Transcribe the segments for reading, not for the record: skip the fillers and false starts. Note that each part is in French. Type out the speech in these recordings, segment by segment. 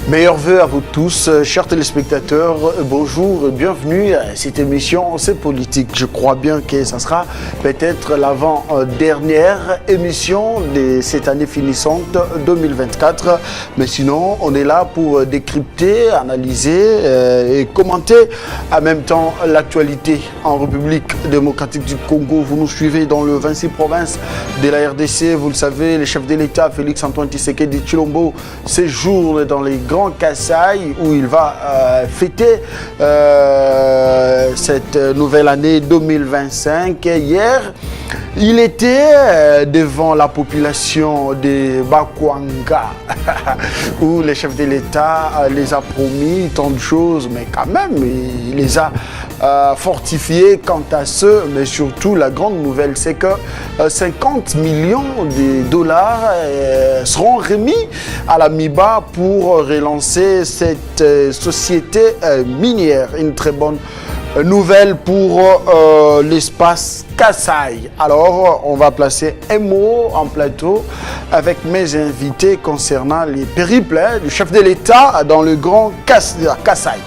Meilleurs vœux à vous tous, chers téléspectateurs, bonjour et bienvenue à cette émission C'est politique. Je crois bien que ça sera peut-être l'avant-dernière émission de cette année finissante 2024. Mais sinon, on est là pour décrypter, analyser et commenter en même temps l'actualité en République démocratique du Congo. Vous nous suivez dans le 26 provinces de la RDC. Vous le savez, le chef de l'État, Félix-Antoine Tshisekedi Tshilombo, séjourne dans les Grand Kasaï où il va fêter cette nouvelle année 2025. Hier, il était devant la population de Bakwanga où le chef de l'État les a promis tant de choses, mais quand même, il les a fortifiés quant à ce. Mais surtout, la grande nouvelle, c'est que 50 millions de dollars seront remis à la MIBA pour relancer cette société minière. Une très bonne nouvelle pour l'espace Kasaï. Alors, on va placer un mot en plateau avec mes invités concernant les périples du chef de l'État dans le Grand Kasaï.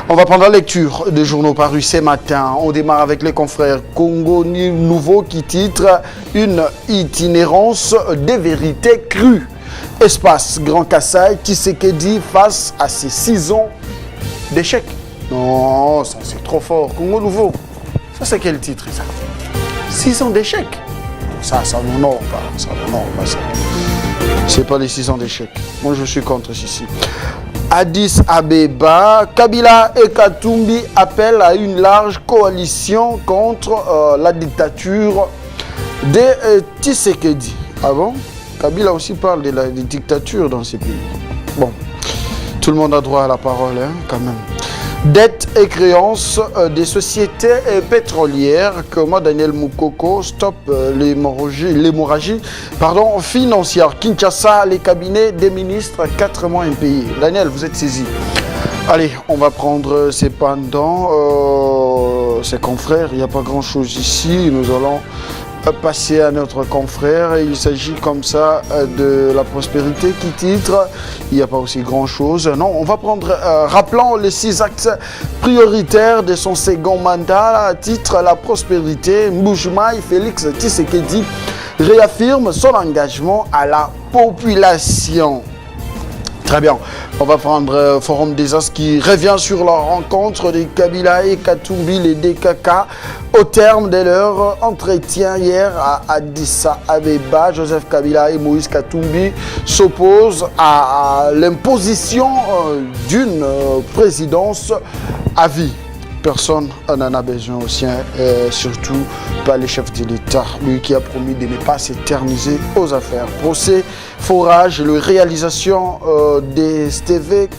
On va prendre la lecture des journaux parus ce matin. On démarre avec les confrères Congo Nouveau qui titre « Une itinérance des vérités crues ». Espace Grand Kasaï, Tshisekedi face à ses 6 ans d'échec. Non, ça c'est trop fort. Congo Nouveau, ça c'est quel titre ça? 6 ans d'échec. Ça n'honore pas. Ça n'honore pas ça. C'est pas les 6 ans d'échec. Moi je suis contre ceci. Addis Abeba, Kabila et Katumbi appellent à une large coalition contre la dictature de Tshisekedi. Ah bon? Kabila aussi parle de la dictature dans ces pays. Bon, tout le monde a droit à la parole, hein, quand même. Dettes et créances des sociétés pétrolières comme Daniel Moukoko, stop l'hémorragie financière. Kinshasa, les cabinets des ministres 4 mois impayés. Daniel, vous êtes saisi. Allez, on va prendre ses pendants, ses confrères. Il n'y a pas grand-chose ici. Nous allons passer à notre confrère. Il s'agit comme ça de la prospérité qui titre. Il n'y a pas aussi grand chose. Non, on va prendre, rappelons les 6 axes prioritaires de son second mandat. À titre la prospérité, Mbujimayi Félix Tshisekedi réaffirme son engagement à la population. Très bien. On va prendre Forum des As qui revient sur la rencontre de Kabila et Katumbi, les DKK, au terme de leur entretien hier à Addis Abeba. Joseph Kabila et Moïse Katumbi s'opposent à l'imposition d'une présidence à vie. Personne n'en a besoin aussi, surtout pas les chefs de l'État, lui qui a promis de ne pas s'éterniser aux affaires. Procès, forage, la réalisation des STV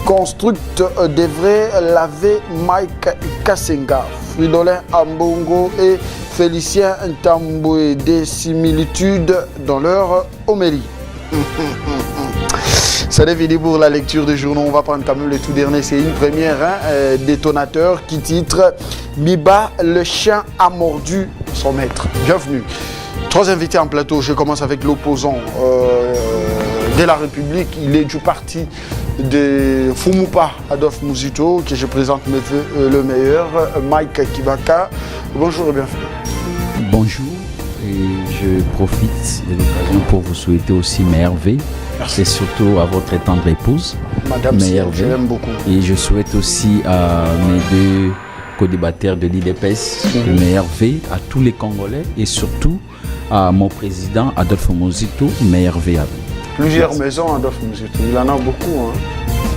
constructes devrait laver Mike Kassenga, Fridolin Ambongo et Félicien Ntamboué, des similitudes dans leur homélie. Ça devait dire pour la lecture des journaux. On va prendre quand même le tout dernier. C'est une première détonateur qui titre « Miba, le chien a mordu son maître ». Bienvenue. 3 invités en plateau. Je commence avec l'opposant de la République. Il est du parti de Fumupa, Adolphe Muzito, que je présente mes voeux le meilleur, Mike Kibaka. Bonjour et bienvenue. Bonjour. Et je profite de l'occasion pour vous souhaiter aussi meilleurs vœux. Et surtout à votre tendre épouse, Madame meilleurs vœux. Je l'aime beaucoup. Et je souhaite aussi à mes 2 co-débatteurs de l'IDPS de meilleurs vœux à tous les Congolais et surtout à mon président Adolphe Muzito, meilleurs vœux à vous. Plusieurs Merci. maisons, Adolphe Muzito. Il en a beaucoup. Hein.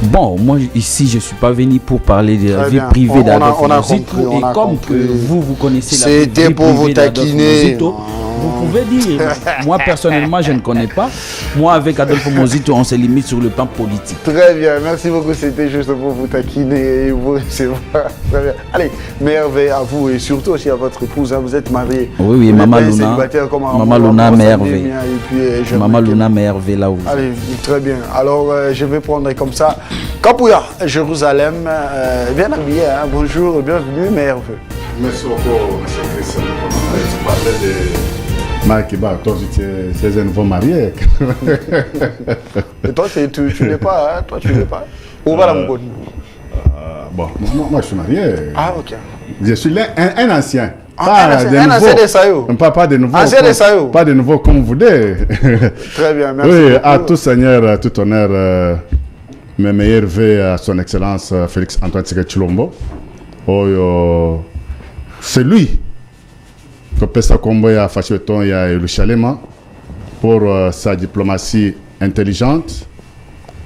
Bon, moi ici je ne suis pas venu pour parler de la Très vie bien. privée d'Adolphe on a Muzito. compris, Et comme que vous connaissez la vie C'était pour vous privée d'Adolphe taquiner. Muzito, vous pouvez dire, moi personnellement je ne connais pas. Moi avec Adolphe Muzito on se limite sur le plan politique. Très bien, merci beaucoup. C'était juste pour vous taquiner. Et vous, c'est vrai. Très bien. Allez, meilleurs vœux à vous et surtout aussi à votre épouse. Hein. Vous êtes mariés. Oui, Vous Maman n'êtes pas Luna. célibataire comme un- Maman Luna, comme un meilleurs samedi, vœux. et puis, Maman Luna, meilleurs vœux là où vous êtes. Allez, très bien. Alors, je vais prendre comme ça. Kapouya, Jérusalem, bien habillé. Hein. Bonjour, bienvenue, meilleurs vœux. Merci beaucoup, M. Christian. Tu parlais Mike, toi, tu es un nouveau marié. Et toi, tu n'es pas, hein? Toi, tu n'es pas. Où va la Mougon? Bon, moi, je suis marié. Ah, ok. Je suis un ancien. Un ancien des Sayo. Pas de nouveau. Ancien des Sayo. Pas de nouveau comme vous dites. Très bien, merci. Oui, beaucoup. à tout seigneur, tout honneur, mes meilleurs vœux à son excellence Félix Antoine Tshisekedi Tshilombo. C'est lui que Pesa Kombo a fâché ton et a Yerushalem pour sa diplomatie intelligente,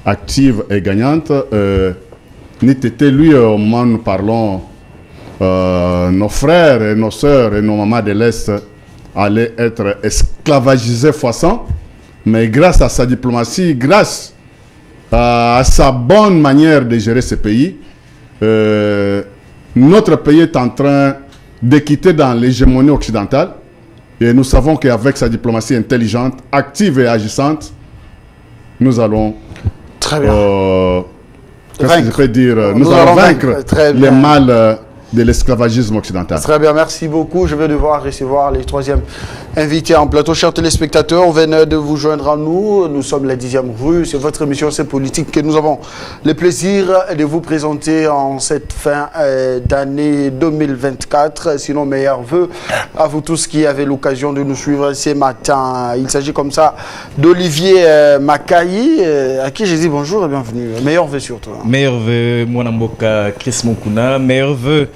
active et gagnante. N'était lui, au moment où nous parlons, nos frères et nos sœurs et nos mamans de l'Est allaient être esclavagisés fois 100, mais grâce à sa diplomatie, grâce à sa bonne manière de gérer ce pays, notre pays est en train de quitter dans l'hégémonie occidentale. Et nous savons qu'avec sa diplomatie intelligente, active et agissante, nous allons... Très bien. Qu'est-ce que je peux dire? Nous allons vaincre les mâles de l'esclavagisme occidental. Très bien, merci beaucoup. Je vais devoir recevoir les troisièmes invités en plateau. Chers téléspectateurs, on vient de vous joindre à nous. Nous sommes la 10e rue. C'est votre émission, c'est politique, que nous avons le plaisir de vous présenter en cette fin d'année 2024. Sinon, meilleurs vœux à vous tous qui avez l'occasion de nous suivre ce matin. Il s'agit comme ça d'Olivier Makayi, à qui j'ai dit bonjour et bienvenue. Meilleurs vœux surtout. Meilleurs vœux, Mwanamboka Chris Mokuna. Meilleurs vœux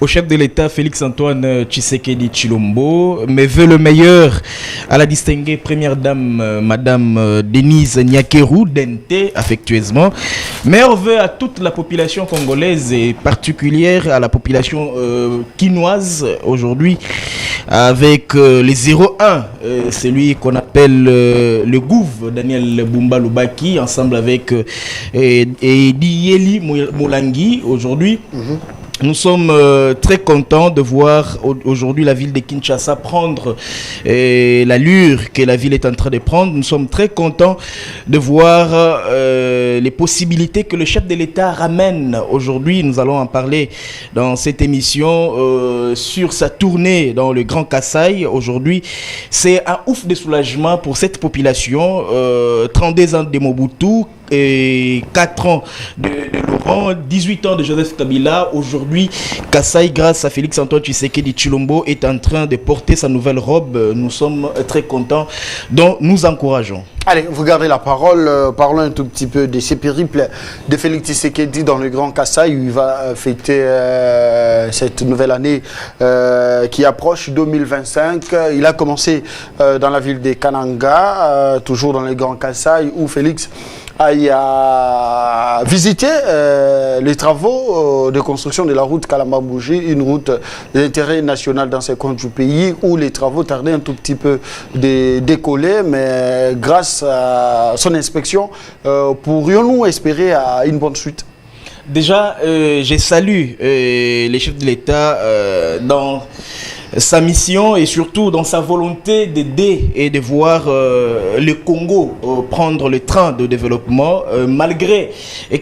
au chef de l'État Félix Antoine Tshisekedi Tshilombo. Mes vœux le meilleur à la distinguée première dame Madame Denise Nyakeru Dente, affectueusement. Meilleurs vœux à toute la population congolaise et particulière à la population quinoise aujourd'hui avec les 01, celui qu'on appelle le Gouv Daniel Bumba Lubaki ensemble avec Ediyeli Molangi aujourd'hui. Nous sommes très contents de voir aujourd'hui la ville de Kinshasa prendre l'allure que la ville est en train de prendre. Nous sommes très contents de voir les possibilités que le chef de l'État ramène aujourd'hui. Nous allons en parler dans cette émission sur sa tournée dans le Grand Kasaï. Aujourd'hui, c'est un ouf de soulagement pour cette population. 32 ans de Mobutu, et 4 ans de Laurent, 18 ans de Joseph Kabila. Aujourd'hui, Kasaï, grâce à Félix Antoine Tshisekedi Tshilombo, est en train de porter sa nouvelle robe. Nous sommes très contents, donc nous encourageons. Allez, vous gardez la parole. Parlons un tout petit peu de ces périples de Félix Tshisekedi dans le Grand Kasaï, où il va fêter cette nouvelle année qui approche 2025. Il a commencé dans la ville de Kananga, toujours dans le Grand Kasaï, où Félix a visité les travaux de construction de la route Kalamba-Bougie, une route d'intérêt national dans ces coins du pays où les travaux tardaient un tout petit peu de décoller, mais grâce à son inspection, pourrions-nous espérer une bonne suite? Déjà, je salue les chefs de l'État dans sa mission et surtout dans sa volonté d'aider et de voir le Congo prendre le train de développement, malgré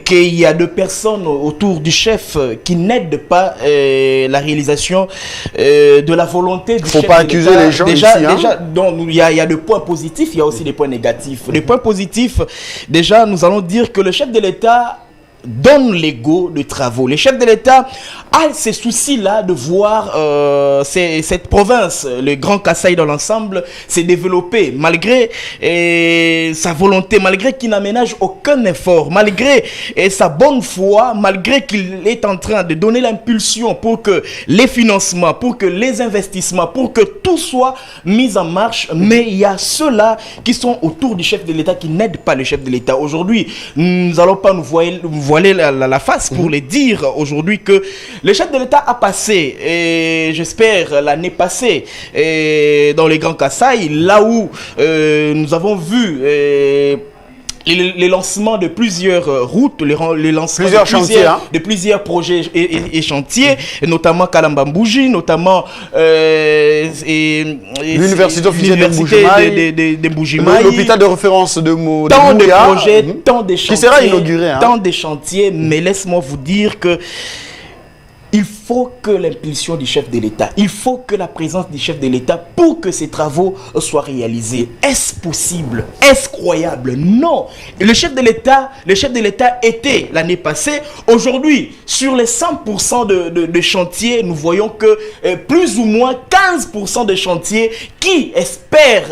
qu'il y a deux personnes autour du chef qui n'aident pas la réalisation de la volonté du chef. Il ne faut pas accuser les gens déjà, ici. déjà, donc, il y a des points positifs, il y a aussi des points négatifs. Les points positifs, déjà, nous allons dire que le chef de l'État donne l'ego de travaux. Le chef de l'État a ces soucis-là de voir cette province, le Grand Kasaï dans l'ensemble, s'est développé malgré sa volonté, malgré qu'il n'aménage aucun effort, malgré sa bonne foi, malgré qu'il est en train de donner l'impulsion pour que les financements, pour que les investissements, pour que tout soit mis en marche. Mais il y a ceux-là qui sont autour du chef de l'État qui n'aident pas le chef de l'État. Aujourd'hui, nous n'allons pas nous voiler la face pour les dire aujourd'hui que le chef de l'État a passé, et j'espère l'année passée, dans les Grands Kasaï, là où nous avons vu les lancements de plusieurs routes, les lancements de plusieurs projets et chantiers, notamment Kalamba-Bougie, notamment l'université officielle de Mbujimayi, l'hôpital de référence de Mouya. Tant de projets, tant de chantiers, qui sera inauguré, tant de chantiers, mais laisse-moi vous dire que il faut que l'impulsion du chef de l'État, il faut que la présence du chef de l'État pour que ces travaux soient réalisés. Est-ce possible? Est-ce croyable? Non. Le chef de l'État était l'année passée. Aujourd'hui, sur les 100% de chantiers, nous voyons que plus ou moins 15% de chantiers qui espèrent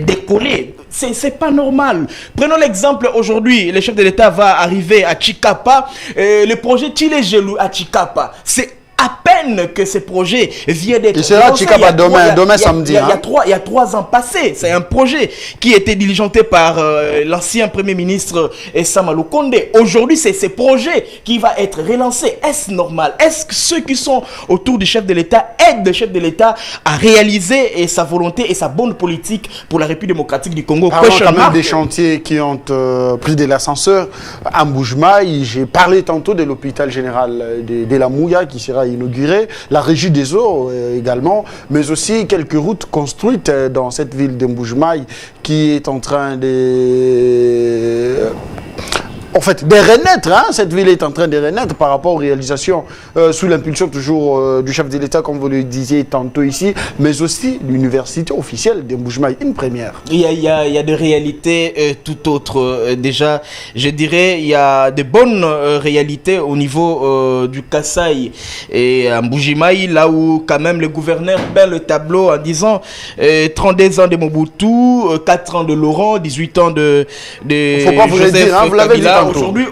décoller. C'est pas normal. Prenons l'exemple aujourd'hui, le chef de l'État va arriver à Chikapa, le projet Tile-Gelou à Chikapa. C'est à peine que ce projet vient d'être... Il sera à Chikapa demain samedi. Il y a 3 ans passés. C'est un projet qui a été diligenté par l'ancien Premier ministre Samalou Konde. Aujourd'hui, c'est ce projet qui va être relancé. Est-ce normal? Est-ce que ceux qui sont autour du chef de l'État aident le chef de l'État à réaliser sa volonté et sa bonne politique pour la République démocratique du Congo? Parlons quand même des chantiers qui ont pris de l'ascenseur. À Mboujmaï, j'ai parlé tantôt de l'hôpital général de la Mouya qui sera inauguré, la régie des eaux également, mais aussi quelques routes construites dans cette ville de Mboujmaï qui est en train de... En fait, de renaître, hein? Cette ville est en train de renaître par rapport aux réalisations sous l'impulsion toujours du chef de l'État, comme vous le disiez tantôt ici, mais aussi l'université officielle de Mboujmaï, une première. Il y a des réalités tout autres. Déjà, je dirais, il y a de bonnes réalités au niveau du Kasaï et à Mboujmaï, là où quand même le gouverneur peint le tableau en disant 32 ans de Mobutu, 4 ans de Laurent, 18 ans de faut pas vous Joseph le dire, hein, vous l'avez dit.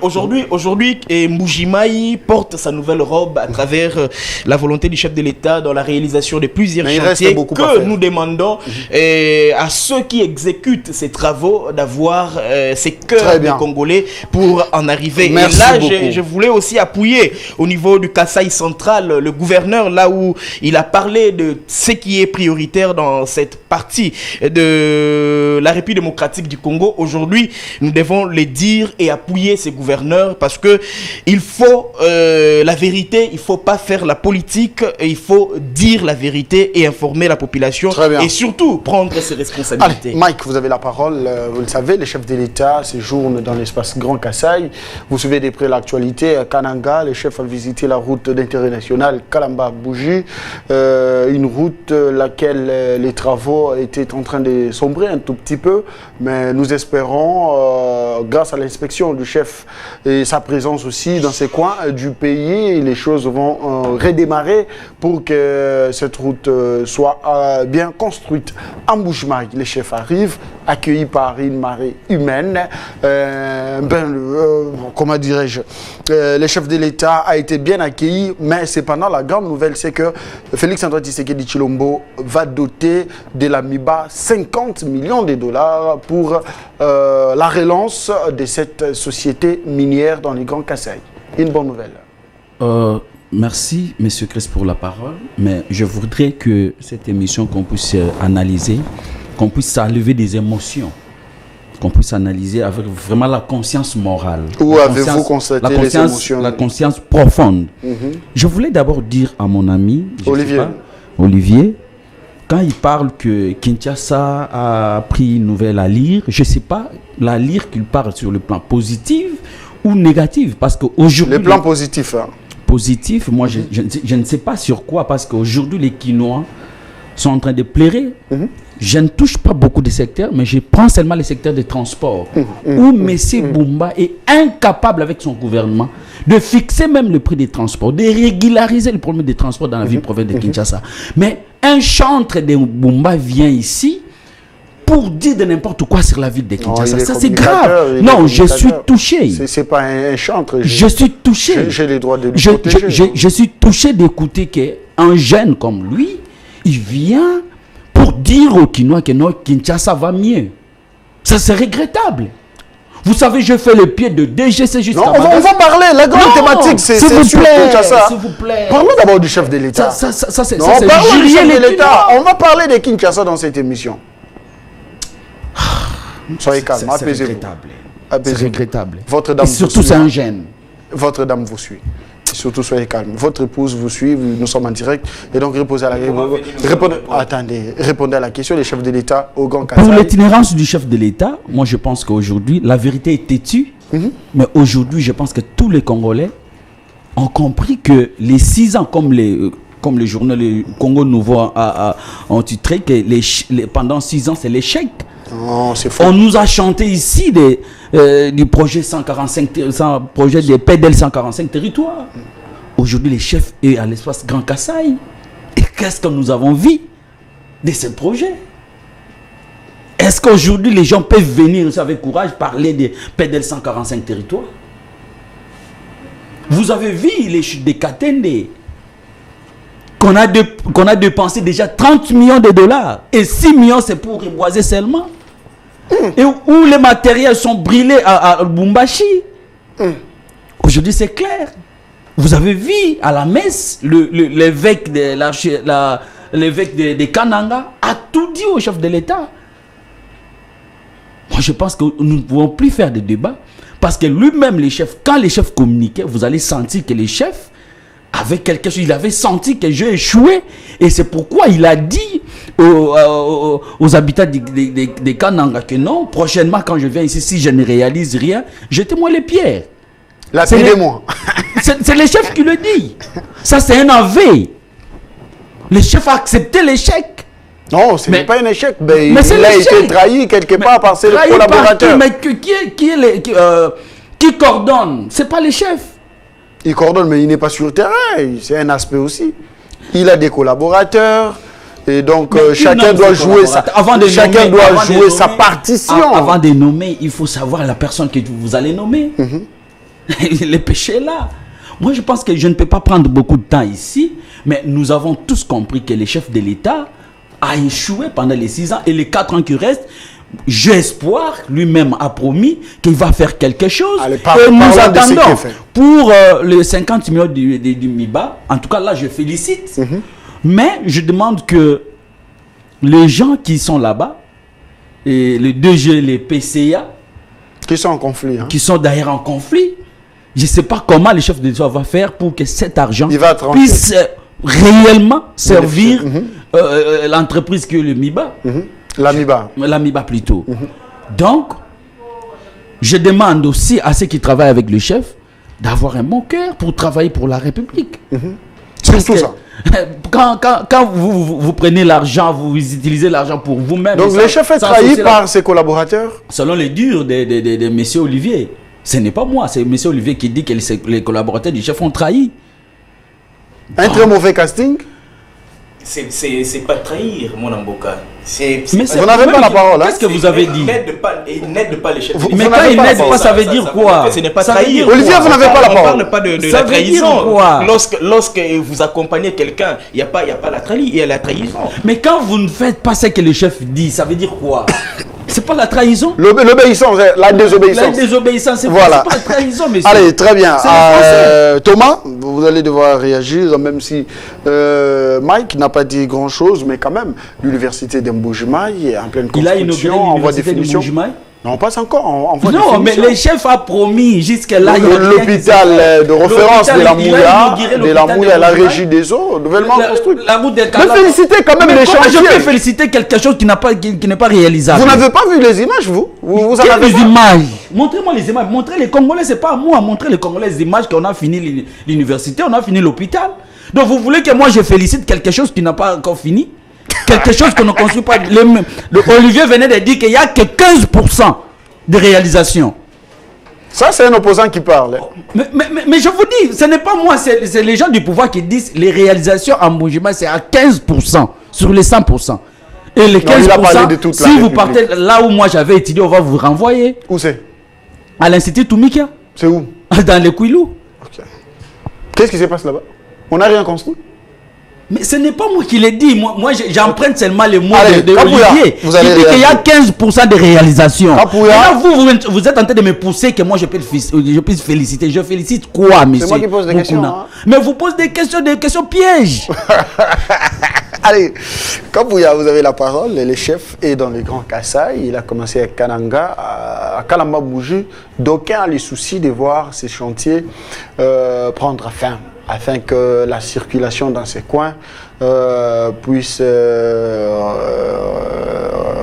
Aujourd'hui, Mboujmaï porte sa nouvelle robe à travers la volonté du chef de l'État dans la réalisation de plusieurs chantiers que nous demandons à ceux qui exécutent ces travaux d'avoir ces cœurs de Congolais pour en arriver. Merci et là, beaucoup. je voulais aussi appuyer au niveau du Kasaï central, le gouverneur, là où il a parlé de ce qui est prioritaire dans cette partie de la République démocratique du Congo. Aujourd'hui, nous devons le dire et appuyer ces gouverneurs parce que il faut la vérité, il faut pas faire la politique, et il faut dire la vérité et informer la population et surtout prendre ses responsabilités. Allez, Mike, vous avez la parole. Vous le savez, le chef de l'État séjourne dans l'espace Grand Kasaï. Vous suivez de près l'actualité à Kananga. Le chef a visité la route d'intérêt national Kalamba-Bougie, une route laquelle les travaux étaient en train de sombrer un tout petit peu, mais nous espérons, grâce à l'inspection du chef et sa présence aussi dans ces coins du pays, les choses vont redémarrer pour que cette route soit bien construite. En Mboujmaï, les chefs arrivent, accueillis par une marée humaine. Comment dirais-je, le chef de l'État a été bien accueilli, mais cependant la grande nouvelle c'est que Félix Antoine Tshisekedi Tshilombo va doter de la MIBA 50 millions de dollars pour la relance de cette société minière dans les Grands Kasaï. Une bonne nouvelle. Merci, M. Chris, pour la parole. Mais je voudrais que cette émission, qu'on puisse analyser, qu'on puisse enlever des émotions, qu'on puisse analyser avec vraiment la conscience morale. Où avez-vous constaté les émotions? La conscience profonde. Je voulais d'abord dire à mon ami Olivier, quand il parle que Kinshasa a pris une nouvelle allure, je ne sais pas l'allure qu'il parle sur le plan positif ou négatif, parce qu'aujourd'hui... Le plan positif. Hein. Positif, moi je ne sais pas sur quoi, parce qu'aujourd'hui les Quinois sont en train de pleurer. Je ne touche pas beaucoup de secteurs, mais je prends seulement les secteurs de transport, où M. Boumba est incapable avec son gouvernement de fixer même le prix des transports, de régulariser le problème des transports dans la ville province de Kinshasa. Mais un chantre de Boumba vient ici pour dire de n'importe quoi sur la ville de Kinshasa. Ça c'est grave. Non, je suis touché. C'est pas un chantre. Je suis touché. J'ai les droits de lui protéger. Je suis touché d'écouter qu'un jeune comme lui, il vient pour dire aux Quinois que non, Kinshasa va mieux. Ça c'est regrettable. Vous savez, je fais le pied de DGC jusqu'à... Non, on va parler. La grande thématique, c'est sur Kinshasa. S'il vous plaît. Parlons d'abord du chef de l'État. Ça c'est parlons du chef de l'État. On va parler de Kinshasa dans cette émission. Soyez calme, apaisez-vous. C'est regrettable. Votre dame et surtout, c'est un gêne. Votre dame vous suit. Surtout, soyez calme. Votre épouse vous suit, nous sommes en direct. Et donc, répondez à la question des chefs de l'État au Grand Kasaï. Pour l'itinérance du chef de l'État, moi, je pense qu'aujourd'hui, la vérité est têtue. Mais aujourd'hui, je pense que tous les Congolais ont compris que les 6 ans, comme le journal le Congo Nouveau ont titré, que pendant 6 ans, c'est l'échec. Non, c'est faux. On nous a chanté ici du projet 145, projet des PDL 145 territoires. Aujourd'hui, les chefs est à l'espace Grand Kassai. Et qu'est-ce que nous avons vu de ce projet? Est-ce qu'aujourd'hui, les gens peuvent venir avec courage parler des PDL 145 territoires? Vous avez vu les chutes de Katende qu'on a dépensé déjà 30 millions de dollars et 6 millions c'est pour reboiser seulement. Et où les matériels sont brûlés à Lubumbashi. Aujourd'hui c'est clair. Vous avez vu à la messe l'évêque de Kananga a tout dit au chef de l'État. Moi je pense que nous ne pouvons plus faire de débats parce que lui-même les chefs, quand les chefs communiquaient, vous allez sentir que les chefs avaient quelque chose, il avait senti que j'ai échoué et c'est pourquoi il a dit aux habitants des Kananga que non, prochainement quand je viens ici, si je ne réalise rien, jetez-moi les pierres. Lapidez-moi. C'est les chefs qui le disent. Ça c'est un aveu. Les chefs ont accepté l'échec. Non, ce n'est pas un échec. Mais il a été trahi quelque part par ses collaborateurs. Mais qui coordonne? C'est pas les chefs. Il coordonne, mais il n'est pas sur le terrain. C'est un aspect aussi. Il a des collaborateurs. Et donc, chacun doit jouer sa partition. Avant de nommer, il faut savoir la personne que vous allez nommer. Les péchés là. Moi, je pense que je ne peux pas prendre beaucoup de temps ici, mais nous avons tous compris que le chef de l'État a échoué pendant les 6 ans et les 4 ans qui restent. J'ai espoir, lui-même a promis qu'il va faire quelque chose. Allez, et nous attendons pour les 50 millions du MIBA. En tout cas, là, je félicite. Mais je demande que les gens qui sont là-bas, et les DG, les PCA, qui sont en conflit, qui sont d'ailleurs en conflit, je ne sais pas comment le chef de l'État va faire pour que cet argent puisse réellement servir l'entreprise qui est le MIBA. L'AMIBA plutôt. Donc, je demande aussi à ceux qui travaillent avec le chef d'avoir un bon cœur pour travailler pour la République. C'est tout ça. Quand vous prenez l'argent, vous utilisez l'argent pour vous-même. Donc le chef est trahi par ses collaborateurs? Selon les dires de M. Olivier. Ce n'est pas moi, c'est M. Olivier qui dit que les collaborateurs du chef ont trahi. Un très mauvais casting? C'est pas trahir, mon Amboka. Vous n'avez pas la parole. Qu'est-ce que vous avez dit? Il n'aide pas les chefs. Mais quand il n'aide pas, ça veut dire quoi? Ce n'est pas trahir. Olivier, vous n'avez pas la parole. On ne parle pas de la trahison. Lorsque vous accompagnez quelqu'un, il n'y a pas la trahison, il y a la trahison. Mais quand vous ne faites pas ce que le chef dit, ça veut dire quoi? C'est pas la trahison? L'obéissance, la désobéissance. La désobéissance, c'est voilà. Pas la trahison, monsieur. Allez, très bien. Thomas, vous allez devoir réagir, même si Mike n'a pas dit grand-chose, mais quand même, l'université d'Mbujimai est en pleine construction, en voie de définition. Non, pas encore, en voie de définition. Non, mais le chef a promis jusque-là. L'hôpital de référence de la Mouya, la régie des eaux, nouvellement construite. La route des Mais félicitez quand même les chantiers. Je peux féliciter quelque chose qui n'est pas réalisable. Vous n'avez pas vu les images, vous en avez les images? Montrez-moi les images. Montrez les Congolais, c'est pas à moi. Montrez les Congolais les images qu'on a fini l'université, on a fini l'hôpital. Donc vous voulez que moi je félicite quelque chose qui n'a pas encore fini? Quelque chose qu'on ne construit pas. Olivier venait de dire qu'il n'y a que 15% de réalisation. Ça, c'est un opposant qui parle. Mais je vous dis, ce n'est pas moi, c'est les gens du pouvoir qui disent les réalisations en Mbujimai, c'est à 15% sur les 100%. Et les 15%, si vous partez là où moi j'avais étudié, on va vous renvoyer. Où c'est? À l'Institut Toumikia. C'est où? Dans les Kouilou. Okay. Qu'est-ce qui se passe là-bas? On n'a rien construit. Mais ce n'est pas moi qui l'ai dit. Moi j'emprunte seulement les mots de Olivier. Il dit qu'il y a 15% de réalisation. Et là, vous êtes en train de me pousser que moi je puisse féliciter. Je félicite quoi, monsieur? C'est moi qui pose des questions. Hein? Mais vous posez des questions pièges. Allez, Kabouya, vous avez la parole. Le chef est dans le Grand Kassai. Il a commencé à Kananga, à Kalamba-Bouju. D'aucuns ont les soucis de voir ces chantiers prendre fin, afin que la circulation dans ces coins puisse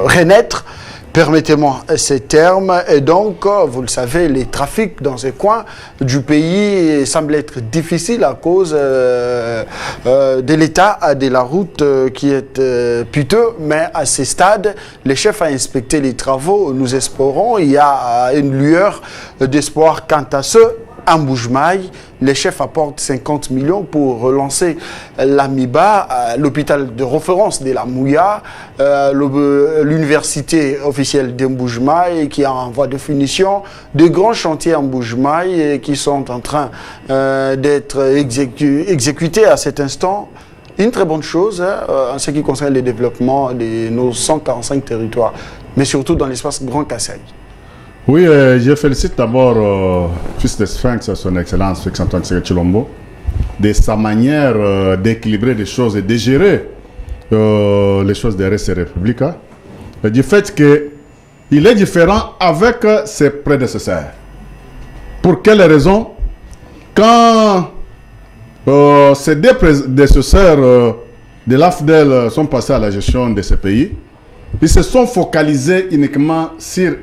renaître. Permettez-moi ces termes. Et donc, vous le savez, les trafics dans ces coins du pays semblent être difficiles à cause de l'état de la route qui est piteux. Mais à ces stades, les chefs ont inspecté les travaux. Nous espérons, il y a une lueur d'espoir quant à ce. En Mbuji-Mayi, les chefs apportent 50 millions pour relancer l'AMIBA, l'hôpital de référence de la Mouya, l'université officielle de Mbuji-Mayi qui est en voie de finition, de grands chantiers en Mbuji-Mayi qui sont en train d'être exécutés à cet instant. Une très bonne chose en ce qui concerne le développement de nos 145 territoires, mais surtout dans l'espace Grand Kasaï. Oui, je félicite d'abord Fils de Sphinx, son Excellence Félix-Antoine Tshisekedi Tshilombo, de sa manière d'équilibrer les choses et de gérer les choses de RS Républica, du fait qu'il est différent avec ses prédécesseurs. Pour quelle raison? Quand ces deux prédécesseurs de l'AFDEL sont passés à la gestion de ce pays, ils se sont focalisés uniquement sur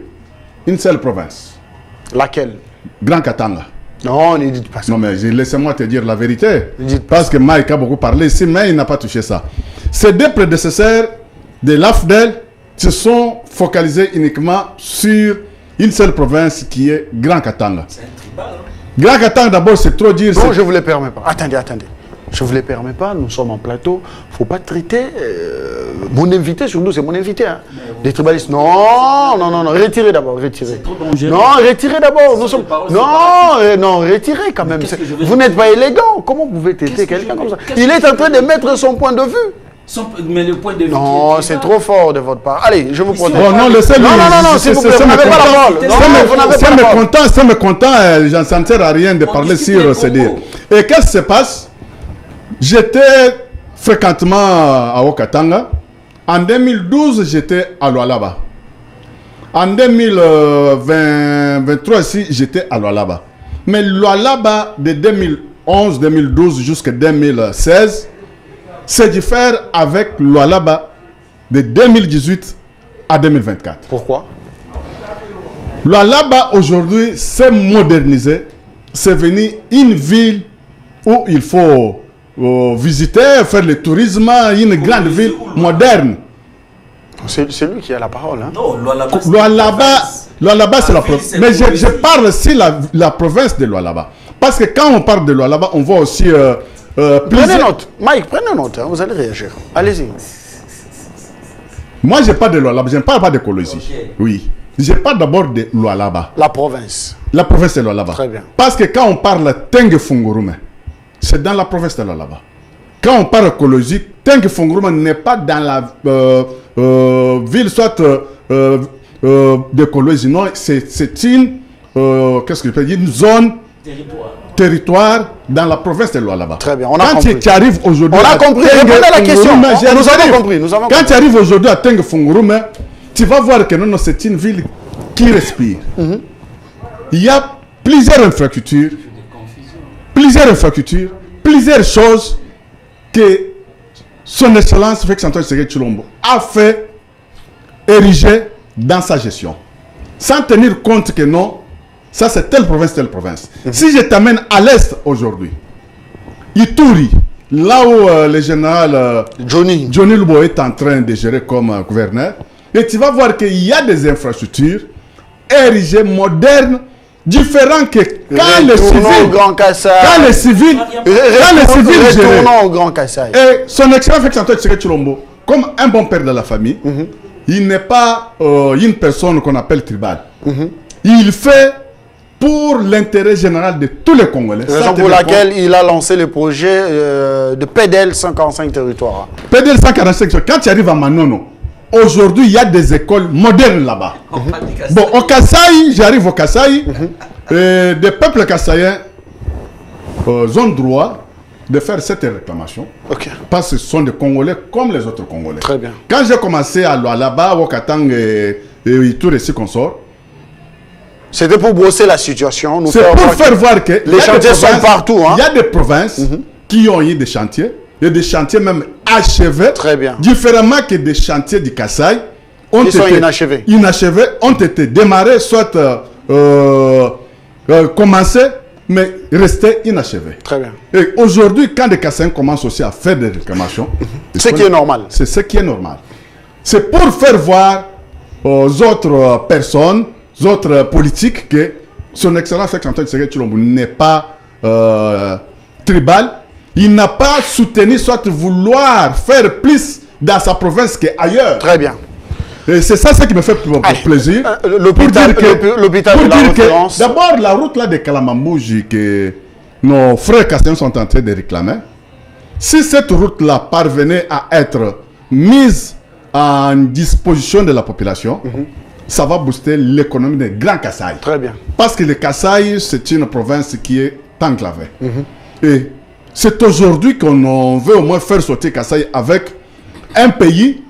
une seule province. Laquelle? Grand Katanga. Non, ne dites pas ça. Non, mais laissez-moi te dire la vérité. Parce que Mike a beaucoup parlé ici, mais il n'a pas touché ça. Ces deux prédécesseurs de l'AFDEL se sont focalisés uniquement sur une seule province qui est Grand Katanga. C'est un tribal, hein? Grand Katanga, d'abord, c'est trop dire. Non, je ne vous le permets pas. Attendez. Je ne vous le permets pas, nous sommes en plateau. Il ne faut pas traiter mon invité, surtout c'est mon invité. Hein. Des tribalistes. Non, retirez d'abord, retirez. Non, retirez d'abord. Nous sommes... Non, retirez quand même. Vous n'êtes pas élégant. Comment vous pouvez traiter quelqu'un comme ça? Il est en train de mettre son point de vue. Mais le point de vue. Non, c'est trop fort de votre part. Allez, je vous protège. Non, laissez-lui. Non, s'il vous plaît, vous n'avez pas la parole. Ça me content, j'en sentirai à rien de parler sur ce dire. Et qu'est-ce qui se passe? J'étais fréquemment à Okatanga. En 2012, j'étais à Lualaba. En 2023, j'étais à Lualaba. Mais Lualaba de 2011, 2012 jusqu'à 2016, c'est diffère avec Lualaba de 2018 à 2024. Pourquoi? Lualaba aujourd'hui s'est modernisé. C'est devenu une ville où il faut visiter, faire le tourisme, une grande ville moderne. C'est lui qui a la parole. Hein? Non, Lualaba, c'est la province. Mais je parle aussi la province de Lualaba. Parce que quand on parle de Lualaba, on voit aussi... prenez note. Mike, prenez note. Hein, vous allez réagir. Allez-y. Moi, je parle de Lualaba. Je ne parle pas d'écologie. Okay. Oui. Je parle d'abord de Lualaba. La province. La province de Lualaba. Très bien. Parce que quand on parle Tengue Fungurume, c'est dans la province de Lualaba. Quand on parle écologique, Tengue Fungurume n'est pas dans la ville, soit d'écologie. Non, c'est une, qu'est-ce que je peux dire, une zone, territoire dans la province de Lualaba. Très bien, on a compris. Quand tu arrives aujourd'hui... On a compris, répondez à la question. Nous avons compris. Quand tu arrives aujourd'hui à Tengue Fungurume, tu vas voir que non, c'est une ville qui respire. Il y a plusieurs infrastructures, plusieurs choses que son Excellence Félix-Antoine Tshisekedi Tshilombo a fait ériger dans sa gestion. Sans tenir compte que non, ça c'est telle province, telle province. Si je t'amène à l'est aujourd'hui, Ituri, là où le général Johnny Lubo est en train de gérer comme gouverneur, et tu vas voir qu'il y a des infrastructures érigées, modernes, différents que quand les civils retournons au Grand Kasaï. Et son excellence Félix-Antoine Tshisekedi Tshilombo, comme un bon père de la famille, il n'est pas une personne qu'on appelle tribale. Il fait pour l'intérêt général de tous les Congolais. Raison pour laquelle il a lancé le projet de PEDEL 145 territoires. PEDEL 145 territoires. Quand tu arrives à Manono, aujourd'hui, il y a des écoles modernes là-bas. Bon, au Kasaï, j'arrive au Kasaï, des peuples kassaïens ont droit de faire cette réclamation. Parce que ce sont des Congolais comme les autres Congolais. Très bien. Quand j'ai commencé à là-bas, au Katang et tout ici qu'on sort, c'était pour brosser la situation. C'est pour faire voir que les chantiers sont partout. Il y a des provinces qui ont eu des chantiers. Il y a des chantiers même achevés. Très bien. Différemment que des chantiers du Kasaï. sont inachevés. Inachevés, ont été démarrés, soit commencés, mais restés inachevés. Très bien. Et aujourd'hui, quand des Kassens commencent aussi à faire des réclamations, Ce qui est normal. c'est ce qui est normal. C'est pour faire voir aux autres personnes, aux autres politiques, que son Excellence Félix-Antoine Tshisekedi Tshilombo n'est pas tribal. Il n'a pas soutenu, soit vouloir faire plus dans sa province qu'ailleurs. Très bien. Et c'est ça ce qui me fait plaisir. L'hôpital de la référence. D'abord, la route là de Kalamambouji que nos frères Kassens sont en train de réclamer, si cette route-là parvenait à être mise en disposition de la population, ça va booster l'économie des Grands Kasaï. Très bien. Parce que le Kasaï, c'est une province qui est enclavée. Et c'est aujourd'hui qu'on veut au moins faire sortir Kasaï avec un pays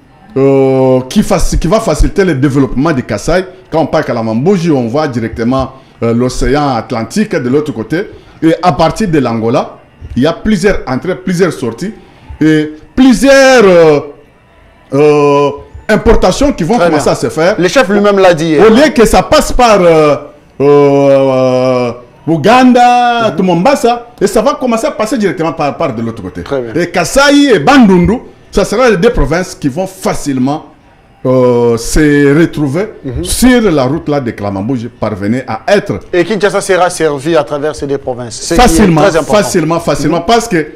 qui va faciliter le développement du Kasaï. Quand on parle de Kalamambouji, on voit directement l'océan Atlantique de l'autre côté. Et à partir de l'Angola, il y a plusieurs entrées, plusieurs sorties et plusieurs importations qui vont commencer à se faire. Le chef lui-même l'a dit. Au lieu que ça passe par Ouganda, Mombasa, et ça va commencer à passer directement par de l'autre côté. Et Kasaï et Bandundu, ça sera les deux provinces qui vont facilement se retrouver sur la route là de Kalamambouji, parvenir à être. Et Kinshasa sera servi à travers ces deux provinces. Facilement, parce que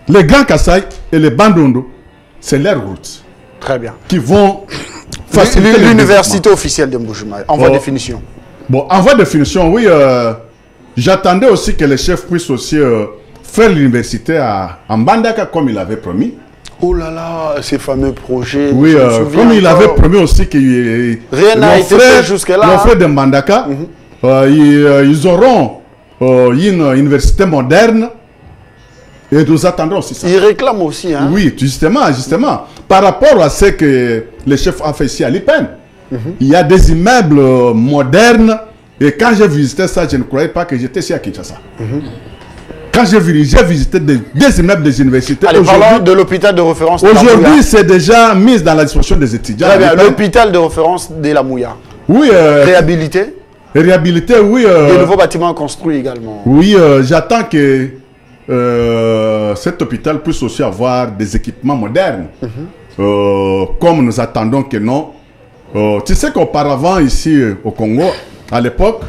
les Grands Kasaï et les Bandundu, c'est leur route. Très bien. Qui vont faciliter l'université officielle de Mbuji-Mayi, en voie de définition. Bon, en voie de définition, oui. J'attendais aussi que le chef puisse aussi faire l'université à Mbandaka comme il avait promis. Oh là là, ces fameux projets. Oui, comme il avait promis aussi que rien n'a été fait jusque-là. Nos frères de Mbandaka, ils auront une université moderne. Et nous attendons aussi ça. Ils réclament aussi. Hein? Oui, justement. Par rapport à ce que le chef a fait ici à Lipen, il y a des immeubles modernes. Et quand j'ai visité ça, je ne croyais pas que j'étais ici à Kinshasa. Quand j'ai visité des immeubles des universités. Allez, parlons de l'hôpital de référence de la Mouya. Aujourd'hui, c'est déjà mis dans la disposition des étudiants. Très bien, l'hôpital de référence de la Mouya. Oui. Réhabilité. Réhabilité, oui. Des nouveaux bâtiments construits également. Oui, j'attends que cet hôpital puisse aussi avoir des équipements modernes. Comme nous attendons que non. Tu sais qu'auparavant, ici au Congo, à l'époque,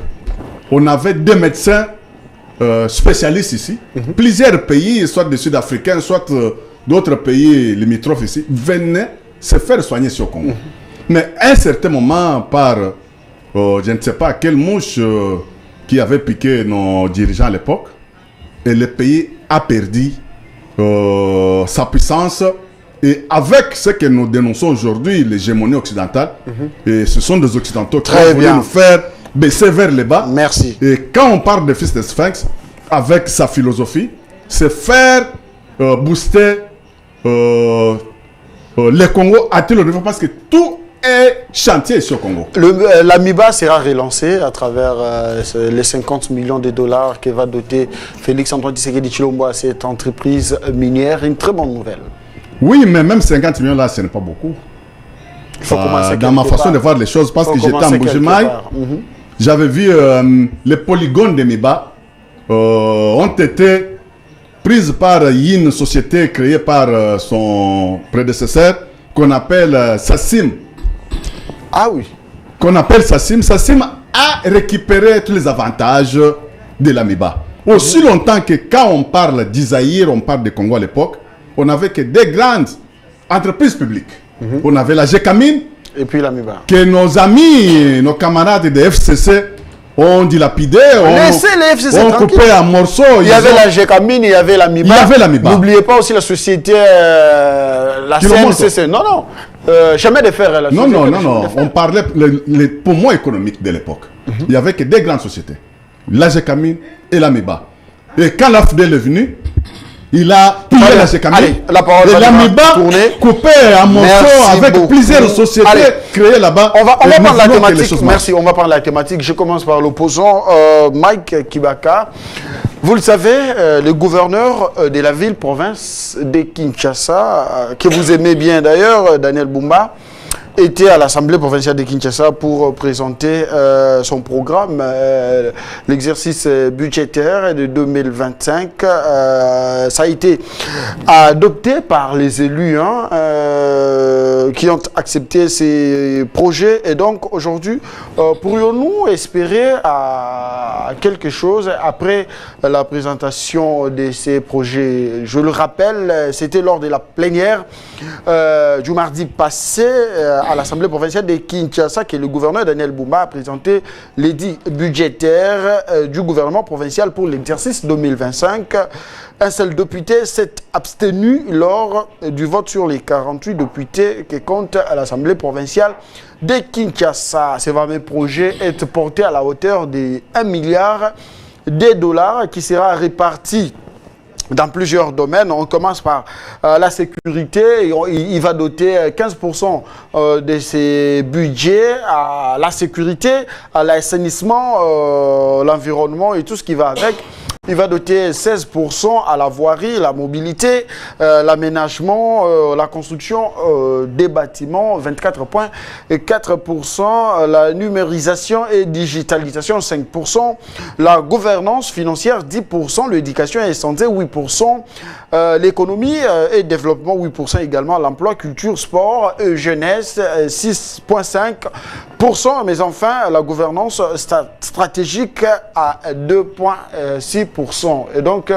on avait 2 médecins spécialistes ici. Plusieurs pays, soit des Sud-Africains, soit d'autres pays limitrophes ici, venaient se faire soigner ici au Congo. Mais à un certain moment, par je ne sais pas quelle mouche qui avait piqué nos dirigeants à l'époque, et le pays a perdu sa puissance. Et avec ce que nous dénonçons aujourd'hui, l'hégémonie occidentale, et ce sont des Occidentaux qui voulaient nous faire baisser vers le bas. Merci. Et quand on parle de fils de Sphinx, avec sa philosophie, c'est faire booster le Congo à tout le niveau, parce que tout est chantier ici au Congo. L'AMIBA sera relancé à travers les 50 millions de dollars que va doter Félix-Antoine Tshisekedi Tshilombo à cette entreprise minière. Une très bonne nouvelle. Oui, mais même 50 millions là, ce n'est pas beaucoup. Il faut commencer dans ma façon de voir les choses, parce que j'étais en Mbuji-Mayi, j'avais vu les polygones de Miba ont été prises par une société créée par son prédécesseur qu'on appelle Sassim. Ah oui. Qu'on appelle Sassim. Sassim a récupéré tous les avantages de l'Amiba. Aussi longtemps que quand on parle d'Isaïr, on parle de Congo à l'époque, on n'avait que des grandes entreprises publiques. On avait la GECAMINE et puis l'AMIBA. Que nos amis, nos camarades de FCC ont dilapidé, ont coupé en morceaux. Il y avait la GECAMINE, il y avait l'AMIBA. N'oubliez pas aussi la société, la CNCC. Non. Jamais de faire la société. Non. On parlait les poumons économiques de l'époque. Il n'y avait que des grandes sociétés. La GECAMINE et l'AMIBA. Et quand l'AFDEL est venu, il a pillé la GECAMINE et l'AMIBA coupé en morceaux avec plusieurs sociétés créées là-bas. On va prendre la thématique. Merci, on va prendre la thématique. Je commence par l'opposant, Mike Kibaka. Vous le savez, le gouverneur de la ville-province de Kinshasa, que vous aimez bien d'ailleurs, Daniel Bumba, était à l'Assemblée provinciale de Kinshasa pour présenter son programme, l'exercice budgétaire de 2025. Ça a été adopté par les élus qui ont accepté ces projets. Et donc aujourd'hui, pourrions-nous espérer à quelque chose après la présentation de ces projets? Je le rappelle, c'était lors de la plénière du mardi passé à l'Assemblée provinciale de Kinshasa que le gouverneur Daniel Bumba a présenté l'édit budgétaire du gouvernement provincial pour l'exercice 2025. Un seul député s'est abstenu lors du vote sur les 48 députés qui comptent à l'Assemblée provinciale de Kinshasa. Ce fameux projet est porté à la hauteur de 1 milliard de dollars qui sera réparti dans plusieurs domaines. On commence par la sécurité. Il va doter 15% de ses budgets à la sécurité, à l'assainissement, l'environnement et tout ce qui va avec. Il va doter 16% à la voirie, la mobilité, l'aménagement, la construction des bâtiments, 24,4%, la numérisation et digitalisation, 5%, la gouvernance financière, 10%, l'éducation et santé, 8%, l'économie et développement, 8% également, l'emploi, culture, sport et jeunesse, 6,5%, mais enfin, la gouvernance stratégique à 2,6%. Et donc,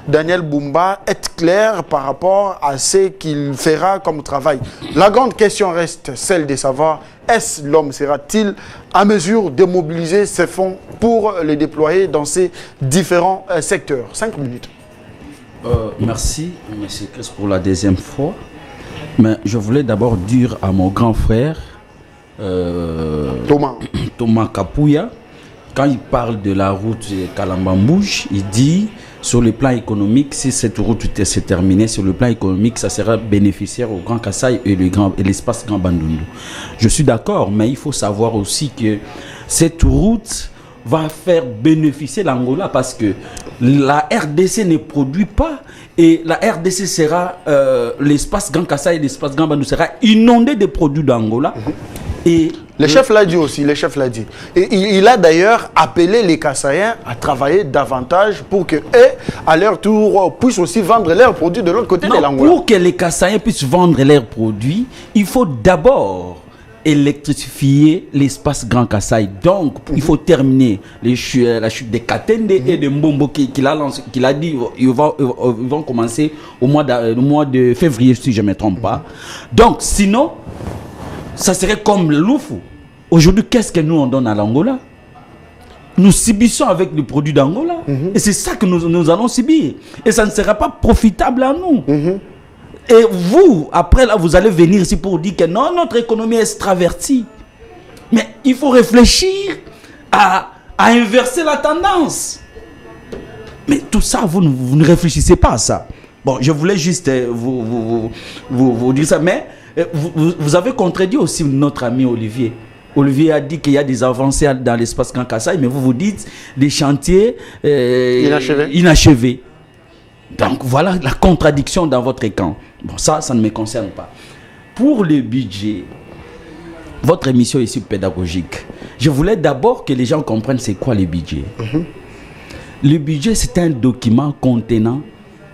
Daniel Bumba est clair par rapport à ce qu'il fera comme travail. La grande question reste celle de savoir, est-ce l'homme sera-t-il à mesure de mobiliser ses fonds pour les déployer dans ces différents secteurs? 5 minutes. Merci, M. Chris, pour la deuxième fois. Mais je voulais d'abord dire à mon grand frère, Thomas Kapouya, quand il parle de la route Kalambambouche, il dit sur le plan économique, si cette route s'est terminée, sur le plan économique, ça sera bénéficiaire au Grand Kasaï et l'espace Grand Bandundu. Je suis d'accord, mais il faut savoir aussi que cette route va faire bénéficier l'Angola parce que la RDC ne produit pas et la RDC sera, l'espace Grand Kasaï et l'espace Grand Bandundu sera inondé de produits d'Angola. Et le chef l'a dit aussi, le chef l'a dit. Et il a d'ailleurs appelé les Kassaïens à travailler davantage pour que eux, à leur tour, puissent aussi vendre leurs produits de l'autre côté de l'Angola. Pour que les Kassaïens puissent vendre leurs produits, il faut d'abord électrifier l'espace Grand Kasaï. Donc, il faut terminer la chute de Katende et de Mbombo qu'il a dit ils vont commencer au mois de février, si je ne me trompe pas. Donc, sinon, ça serait comme le Loufou. Aujourd'hui, qu'est-ce que nous on donne à l'Angola? Nous subissons avec les produits d'Angola. Et c'est ça que nous allons subir. Et ça ne sera pas profitable à nous. Et vous, après là, vous allez venir ici pour dire que non, notre économie est extravertie. Mais il faut réfléchir à inverser la tendance. Mais tout ça, vous ne réfléchissez pas à ça. Bon, je voulais juste vous dire ça. Mais vous avez contredit aussi notre ami Olivier. Olivier a dit qu'il y a des avancées dans l'espace Grand Kasaï, mais vous dites des chantiers inachevés. Donc voilà la contradiction dans votre camp. Bon, ça ne me concerne pas. Pour le budget, votre émission est ici pédagogique. Je voulais d'abord que les gens comprennent c'est quoi le budget. Le budget, c'est un document contenant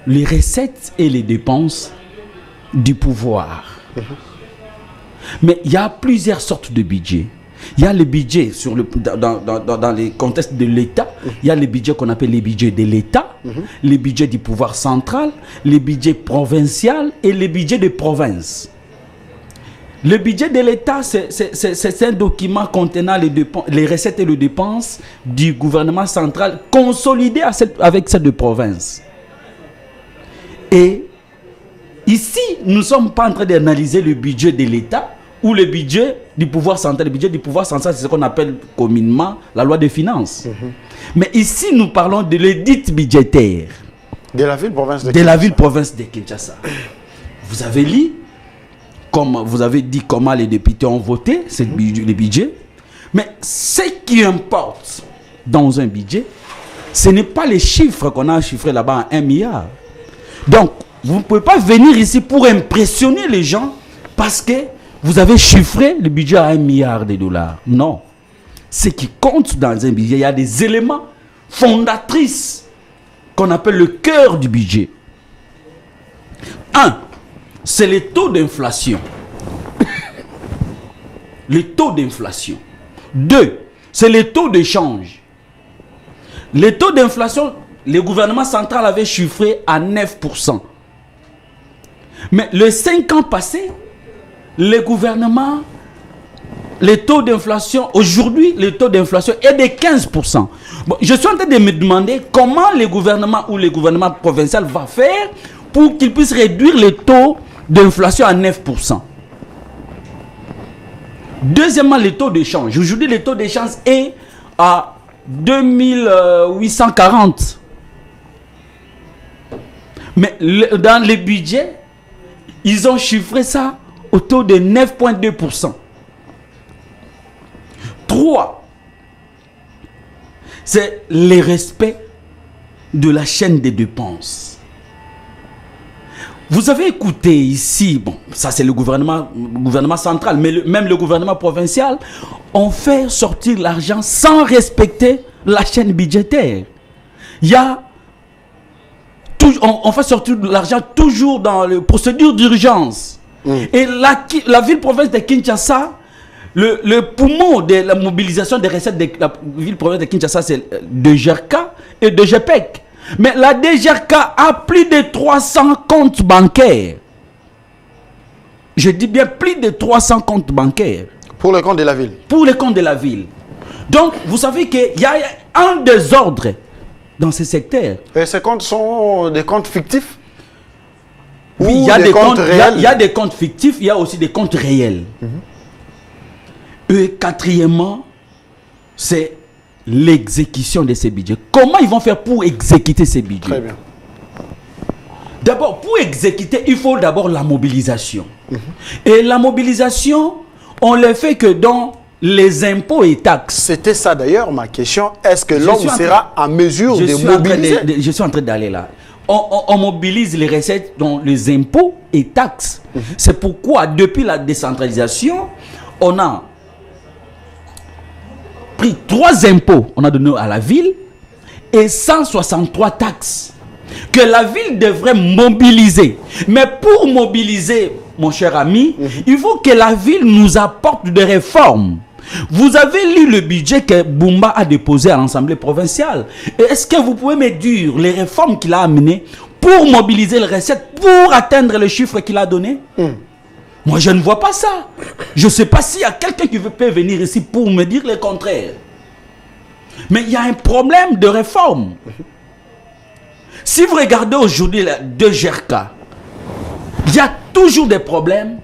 les recettes et les dépenses du pouvoir. Mais il y a plusieurs sortes de budgets. Il y a le budget dans les contextes de l'État. Il y a le budget qu'on appelle les budgets de l'État, les budgets du pouvoir central, les budgets provinciaux et les budgets de province. Le budget de l'État, c'est un document contenant les recettes et les dépenses du gouvernement central consolidé avec celles de province. Et ici, nous ne sommes pas en train d'analyser le budget de l'État ou le budget du pouvoir central. Le budget du pouvoir central, c'est ce qu'on appelle communément la loi des finances. Mais ici, nous parlons de l'édit budgétaire de la ville-province de Kinshasa. Vous avez lu, comme vous avez dit comment les députés ont voté le budget. Mais ce qui importe dans un budget, ce n'est pas les chiffres qu'on a chiffrés là-bas à 1 milliard. Donc, vous ne pouvez pas venir ici pour impressionner les gens parce que vous avez chiffré le budget à 1 milliard de dollars. Non. Ce qui compte dans un budget, il y a des éléments fondatrices qu'on appelle le cœur du budget. 1, c'est le taux d'inflation. Le taux d'inflation. 2, c'est le taux de change. Le taux d'inflation, le gouvernement central avait chiffré à 9%. Mais les 5 ans passés, le gouvernement, le taux d'inflation, aujourd'hui, le taux d'inflation est de 15%. Bon, je suis en train de me demander comment le gouvernement ou le gouvernement provincial va faire pour qu'il puisse réduire le taux d'inflation à 9%. Deuxièmement, le taux d'échange. Aujourd'hui, le taux d'échange est à 2840. Mais dans le budget, ils ont chiffré ça au taux de 9,2%. 3, c'est le respect de la chaîne des dépenses. Vous avez écouté ici, bon, ça c'est le gouvernement central, mais même le gouvernement provincial, on fait sortir l'argent sans respecter la chaîne budgétaire. Il y a on fait sortir de l'argent toujours dans la procédure d'urgence. Et la ville-province de Kinshasa, le poumon de la mobilisation des recettes de la ville-province de Kinshasa, c'est DGRK et DGPEC. Mais la DGRK a plus de 300 comptes bancaires. Je dis bien plus de 300 comptes bancaires. Pour les comptes de la ville. Pour les comptes de la ville. Donc, vous savez qu'il y a un désordre dans ce secteur. Et ces comptes sont des comptes fictifs? Oui, il y a des comptes réels. Il y a des comptes fictifs, il y a aussi des comptes réels. Et quatrièmement, c'est l'exécution de ces budgets. Comment ils vont faire pour exécuter ces budgets? Très bien. D'abord, pour exécuter, il faut d'abord la mobilisation. Et la mobilisation, on ne le fait que dans les impôts et taxes. C'était ça d'ailleurs ma question. Est-ce que l'homme sera en mesure de mobiliser? Je suis en train d'aller là. On mobilise les recettes dans les impôts et taxes. C'est pourquoi, depuis la décentralisation, on a pris 3 impôts, on a donné à la ville, et 163 taxes que la ville devrait mobiliser. Mais pour mobiliser, mon cher ami, il faut que la ville nous apporte des réformes. Vous avez lu le budget que Bumba a déposé à l'Assemblée provinciale. Est-ce que vous pouvez me dire les réformes qu'il a amenées pour mobiliser les recettes, pour atteindre les chiffres qu'il a donnés? Moi, je ne vois pas ça. Je ne sais pas s'il y a quelqu'un qui peut venir ici pour me dire le contraire. Mais il y a un problème de réforme. Si vous regardez aujourd'hui la DGRK, il y a toujours des problèmes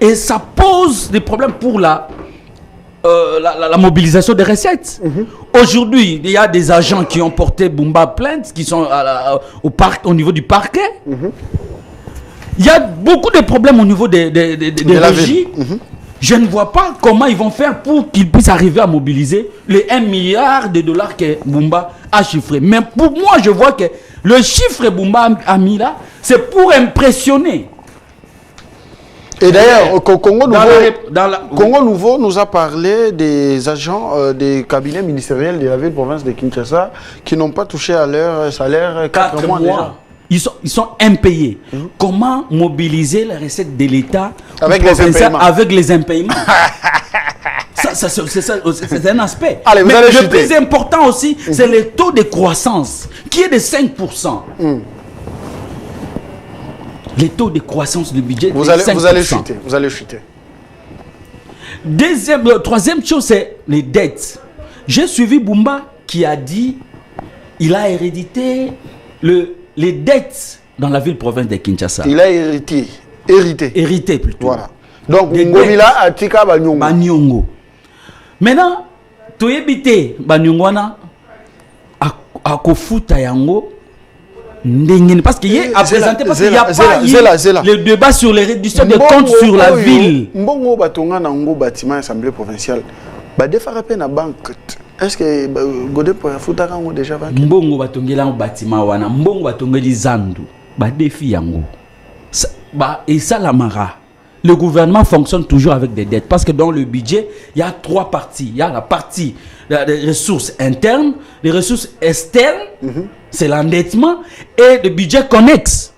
et ça pose des problèmes pour la mobilisation des recettes. Aujourd'hui, il y a des agents qui ont porté Bumba plainte, qui sont au niveau du parquet. Il y a beaucoup de problèmes au niveau des régies. Je ne vois pas comment ils vont faire pour qu'ils puissent arriver à mobiliser les 1 milliard de dollars que Bumba a chiffré. Mais pour moi, je vois que le chiffre que Bumba a mis là, c'est pour impressionner. Et d'ailleurs, Congo Nouveau nous a parlé des agents des cabinets ministériels de la ville-province de Kinshasa qui n'ont pas touché à leur salaire 4 mois déjà. Ils sont impayés. Comment mobiliser les recettes de l'État avec les impayements? C'est un aspect. Allez, mais le plus important aussi, c'est le taux de croissance qui est de 5%. Le taux de croissance du budget vous allez chuter. Troisième chose, c'est les dettes. J'ai suivi Bumba qui a dit il a hérité les dettes dans la ville-province de Kinshasa. Il a hérité. Hérité plutôt. Voilà. Donc, Ngomila a tika Banyongo. Maintenant, tu habité Banyongwana à Kofuta Yango. Parce qu'il y a à présenter, parce qu'il n'y a pas le débat sur les réductions de comptes sur la ville. Mbongo Batonga Nango bâtiment assemblée provinciale. Badefa rappel na banque. Est-ce que Godé pour Futa Kango déjà vaincu? Mbongo Batongela bâtiment wana, Mbongo Batongeli Zandu, Badefi Yango. Et ça la mara. le gouvernement fonctionne toujours avec des dettes. Parce que dans le budget, il y a 3 parties. Il y a la partie des ressources internes, les ressources externes, c'est l'endettement, et le budget connexe.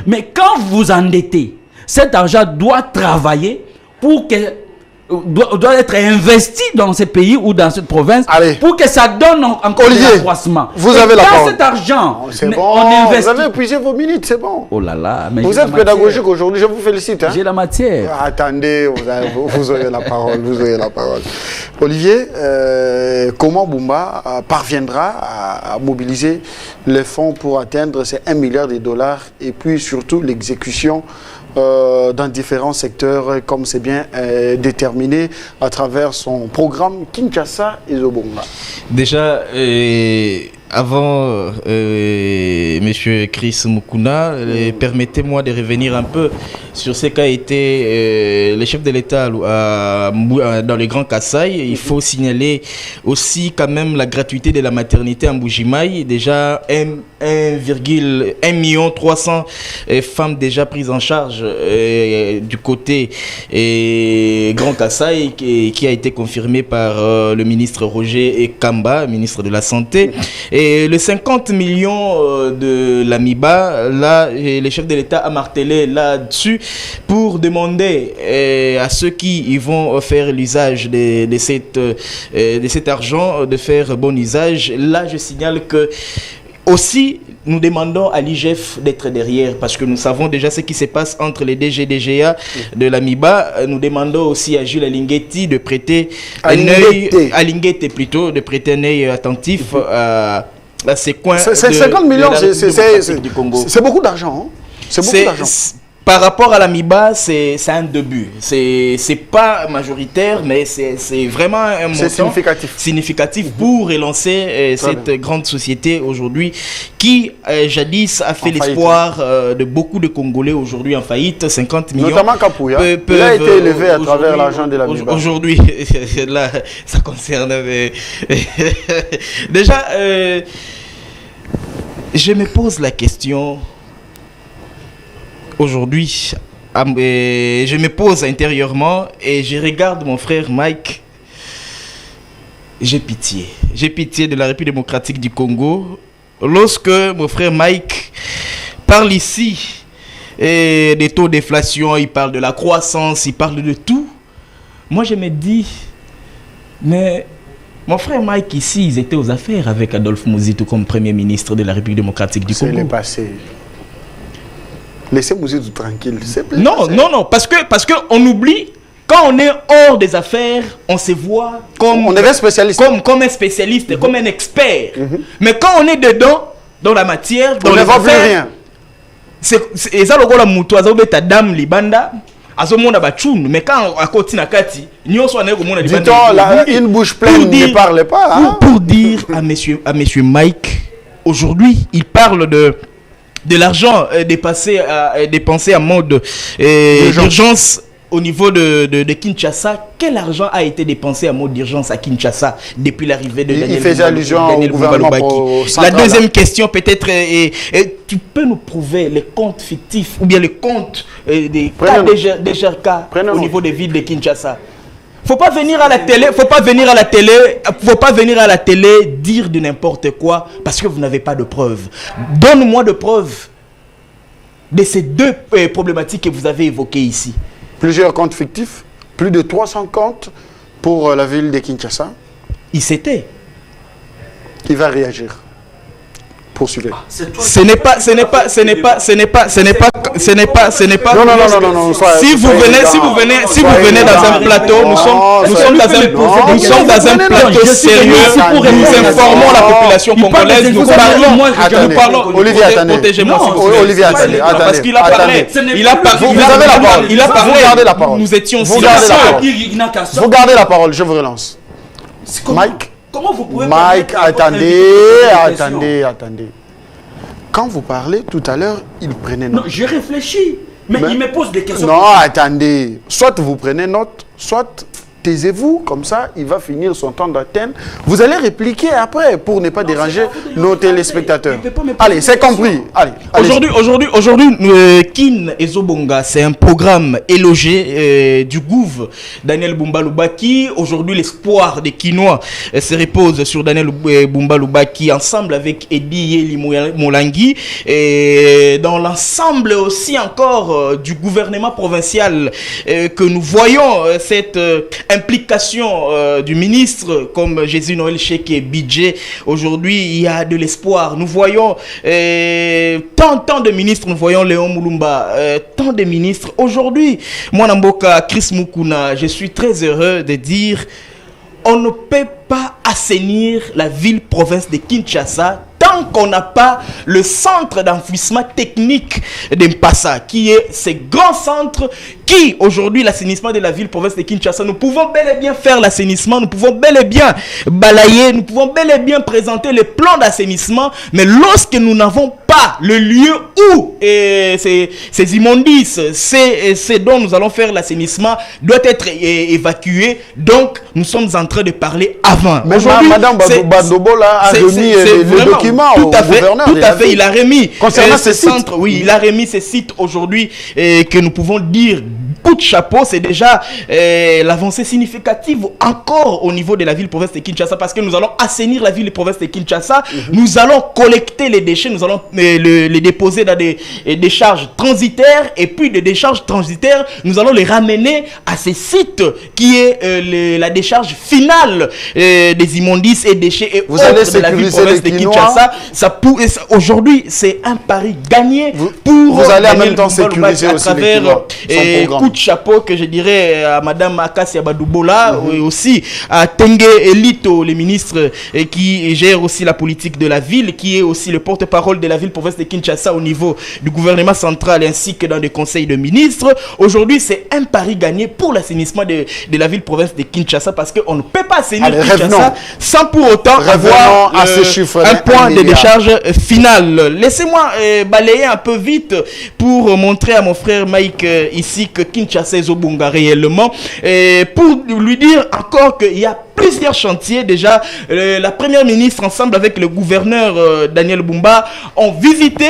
Mais quand vous endettez, cet argent doit travailler pour que doit être investi dans ce pays ou dans cette province. Allez. Pour que ça donne encore de l'accroissement. Vous avez la parole. Cet argent, c'est bon, on investit. vous avez épuisé vos minutes, c'est bon. Oh là là, mais Vous êtes pédagogique aujourd'hui, je vous félicite. Hein? J'ai la matière. Attendez, vous aurez la parole, vous aurez la parole. Olivier, comment Bumba parviendra à mobiliser les fonds pour atteindre ces 1 milliard de dollars et puis surtout l'exécution dans différents secteurs, comme c'est bien déterminé à travers son programme Kinshasa et Zobonga. Déjà, avant, Monsieur Chris Mukuna, permettez-moi de revenir un peu sur ce qu'a été le chef de l'État dans le Grand Kasaï. Il faut signaler aussi quand même la gratuité de la maternité en Bujimaï. Déjà 1,3 million femmes déjà prises en charge du côté Grand Kasaï qui a été confirmé par le ministre Roger Ekamba, ministre de la Santé. Et les 50 millions de l'AMIBA, là, le chef de l'État a martelé là-dessus pour demander à ceux qui vont faire l'usage de cet argent de faire bon usage. Là, je signale que aussi, nous demandons à l'IGF d'être derrière parce que nous savons déjà ce qui se passe entre les DGA de l'AMIBA. Nous demandons aussi à Jules Alinguetti de prêter un œil, de prêter un œil attentif à ces coins. C'est 50 millions, c'est beaucoup d'argent. Hein? C'est beaucoup d'argent. Par rapport à l'AMIBA, c'est un début. C'est pas majoritaire, mais c'est vraiment un montant significatif pour relancer cette grande société aujourd'hui qui, jadis, a fait l'espoir de beaucoup de Congolais aujourd'hui en faillite. 50 millions. Notamment Kapouya. Il a été élevé à travers l'argent de l'AMIBA. Aujourd'hui, là, ça concerne... Déjà, je me pose la question... Aujourd'hui, je me pose intérieurement et je regarde mon frère Mike. J'ai pitié. J'ai pitié de la République démocratique du Congo. Lorsque mon frère Mike parle ici des taux d'inflation, il parle de la croissance, il parle de tout. Moi, je me dis, mais mon frère Mike ici, ils étaient aux affaires avec Adolphe Muzitu comme Premier ministre de la République démocratique du Congo. C'est le passé. Laissez Muzitu tranquille. Non, parce que on oublie, quand on est hors des affaires, on se voit comme on est spécialiste. Comme un spécialiste, comme un expert. Mais quand on est dedans, dans la matière, dans les affaires, plus rien. C'est ça le rôle de Moutou, ta dame libanda. Mais quand à côté nakati, une bouche pleine ne parle pas. Hein? Pour dire à monsieur Mike, aujourd'hui, il parle de l'argent dépensé en mode d'urgence au niveau de Kinshasa. Quel argent a été dépensé en mode d'urgence à Kinshasa depuis l'arrivée de Daniel? Il faisait allusion au gouvernement La deuxième question peut-être tu peux nous prouver les comptes fictifs ou bien les comptes des GRK au niveau des villes de Kinshasa? Faut pas venir à la télé dire de n'importe quoi parce que vous n'avez pas de preuves. Donne-moi de preuves de ces deux problématiques que vous avez évoquées ici. Plusieurs comptes fictifs, plus de 300 comptes pour la ville de Kinshasa. Il s'était. Il va réagir. Poursuivez. Ce n'est pas. Non. Si vous venez dans un plateau, nous sommes dans un plateau sérieux. Nous informons la population congolaise. Nous parlons. Olivier, attendez. Olivier, attendez. Parce qu'il a parlé. Il a parlé. Vous gardez la parole. Nous étions silencieux. Vous gardez la parole. Je vous relance. Mike. Comment vous pouvez Mike, attendez. Quand vous parlez tout à l'heure, il prenait note. Non, je réfléchis, mais il me pose des questions. Non, attendez. Soit vous prenez note, soit taisez-vous, comme ça, il va finir son temps d'antenne. Vous allez répliquer après pour ne pas déranger nos téléspectateurs. Allez, c'est compris. Allez. Aujourd'hui, Kin Ezobonga, c'est un programme élogé du gouv Daniel Bumba Lubaki. Aujourd'hui, l'espoir des Kinois se repose sur Daniel Bumba Lubaki, ensemble avec Eddie Yeli Molangi, et dans l'ensemble aussi encore du gouvernement provincial que nous voyons cette implication du ministre comme Jésus Noël Cheke et Bidje. Aujourd'hui, il y a de l'espoir. Nous voyons tant de ministres, nous voyons Léon Moulumba, tant de ministres. Aujourd'hui, moi, Namboka, Chris Mukuna, je suis très heureux de dire on ne peut pas assainir la ville-province de Kinshasa tant qu'on n'a pas le centre d'enfouissement technique d'Mpassa, qui est ce grand centre qui, aujourd'hui, l'assainissement de la ville-province de Kinshasa, nous pouvons bel et bien faire l'assainissement, nous pouvons bel et bien balayer, nous pouvons bel et bien présenter les plans d'assainissement, mais lorsque nous n'avons pas le lieu où ces immondices, c'est dont nous allons faire l'assainissement, doit être évacué. Donc, nous sommes en train de parler avant. Mais Madame Bandobola a remis les documents au gouverneur. Tout à fait, il a remis concernant ces centres. Oui, il a remis ces sites aujourd'hui que nous pouvons dire coup de chapeau. C'est déjà l'avancée significative encore au niveau de la ville-province de Kinshasa, parce que nous allons assainir la ville-province de Kinshasa. Nous allons collecter les déchets, nous allons les déposer dans des décharges transitaires, et puis des décharges transitaires, nous allons les ramener à ces sites qui est la décharge finale des immondices et déchets et vous allez de la ville-province de Kinshasa. Aujourd'hui, c'est un pari gagné pour vous allez en même temps sécuriser à aussi travers son coup de chapeau que je dirais à Madame Akassia Badoubola et aussi à Tengue Elito, le ministre qui gère aussi la politique de la ville, qui est aussi le porte-parole de la ville-province de Kinshasa au niveau du gouvernement central ainsi que dans des conseils de ministres. Aujourd'hui, c'est un pari gagné pour l'assainissement de la ville-province de Kinshasa, parce qu'on ne peut pas assainir Kinshasa sans pour autant avoir à ces chiffres, un point de décharge final. Laissez-moi balayer un peu vite pour montrer à mon frère Mike ici que Kinshasa est au Bonga réellement, et pour lui dire encore qu'il y a plusieurs chantiers. Déjà, la première ministre ensemble avec le gouverneur Daniel Bumba ont visité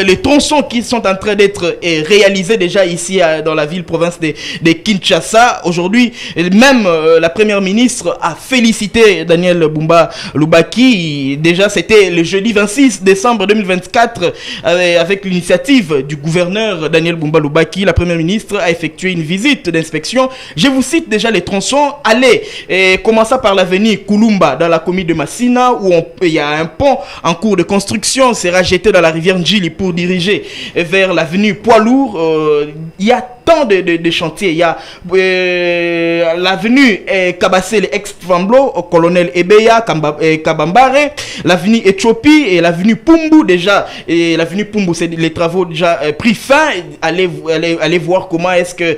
les tronçons qui sont en train d'être réalisés déjà ici dans la ville-province de Kinshasa. Aujourd'hui, même la première ministre a félicité Daniel Bumba Lubaki. Déjà, c'était le jeudi 26 décembre 2024 avec l'initiative du gouverneur Daniel Bumba Lubaki. La première ministre a effectué une visite d'inspection. Je vous cite déjà les tronçons. Allez, commençant par l'avenue Kulumba dans la commune de Massina, où il y a un pont en cours de construction, sera jeté dans la rivière Ndjili pour diriger vers l'avenue Poids-Lourd. Il y a tant de chantiers. Il y a l'avenue Kabassé, ex-Famblo, au colonel Ebeya, Kabambare, l'avenue Éthiopie et l'avenue Pumbu déjà. Et l'avenue Pumbu, c'est les travaux déjà pris fin. Allez voir comment est-ce que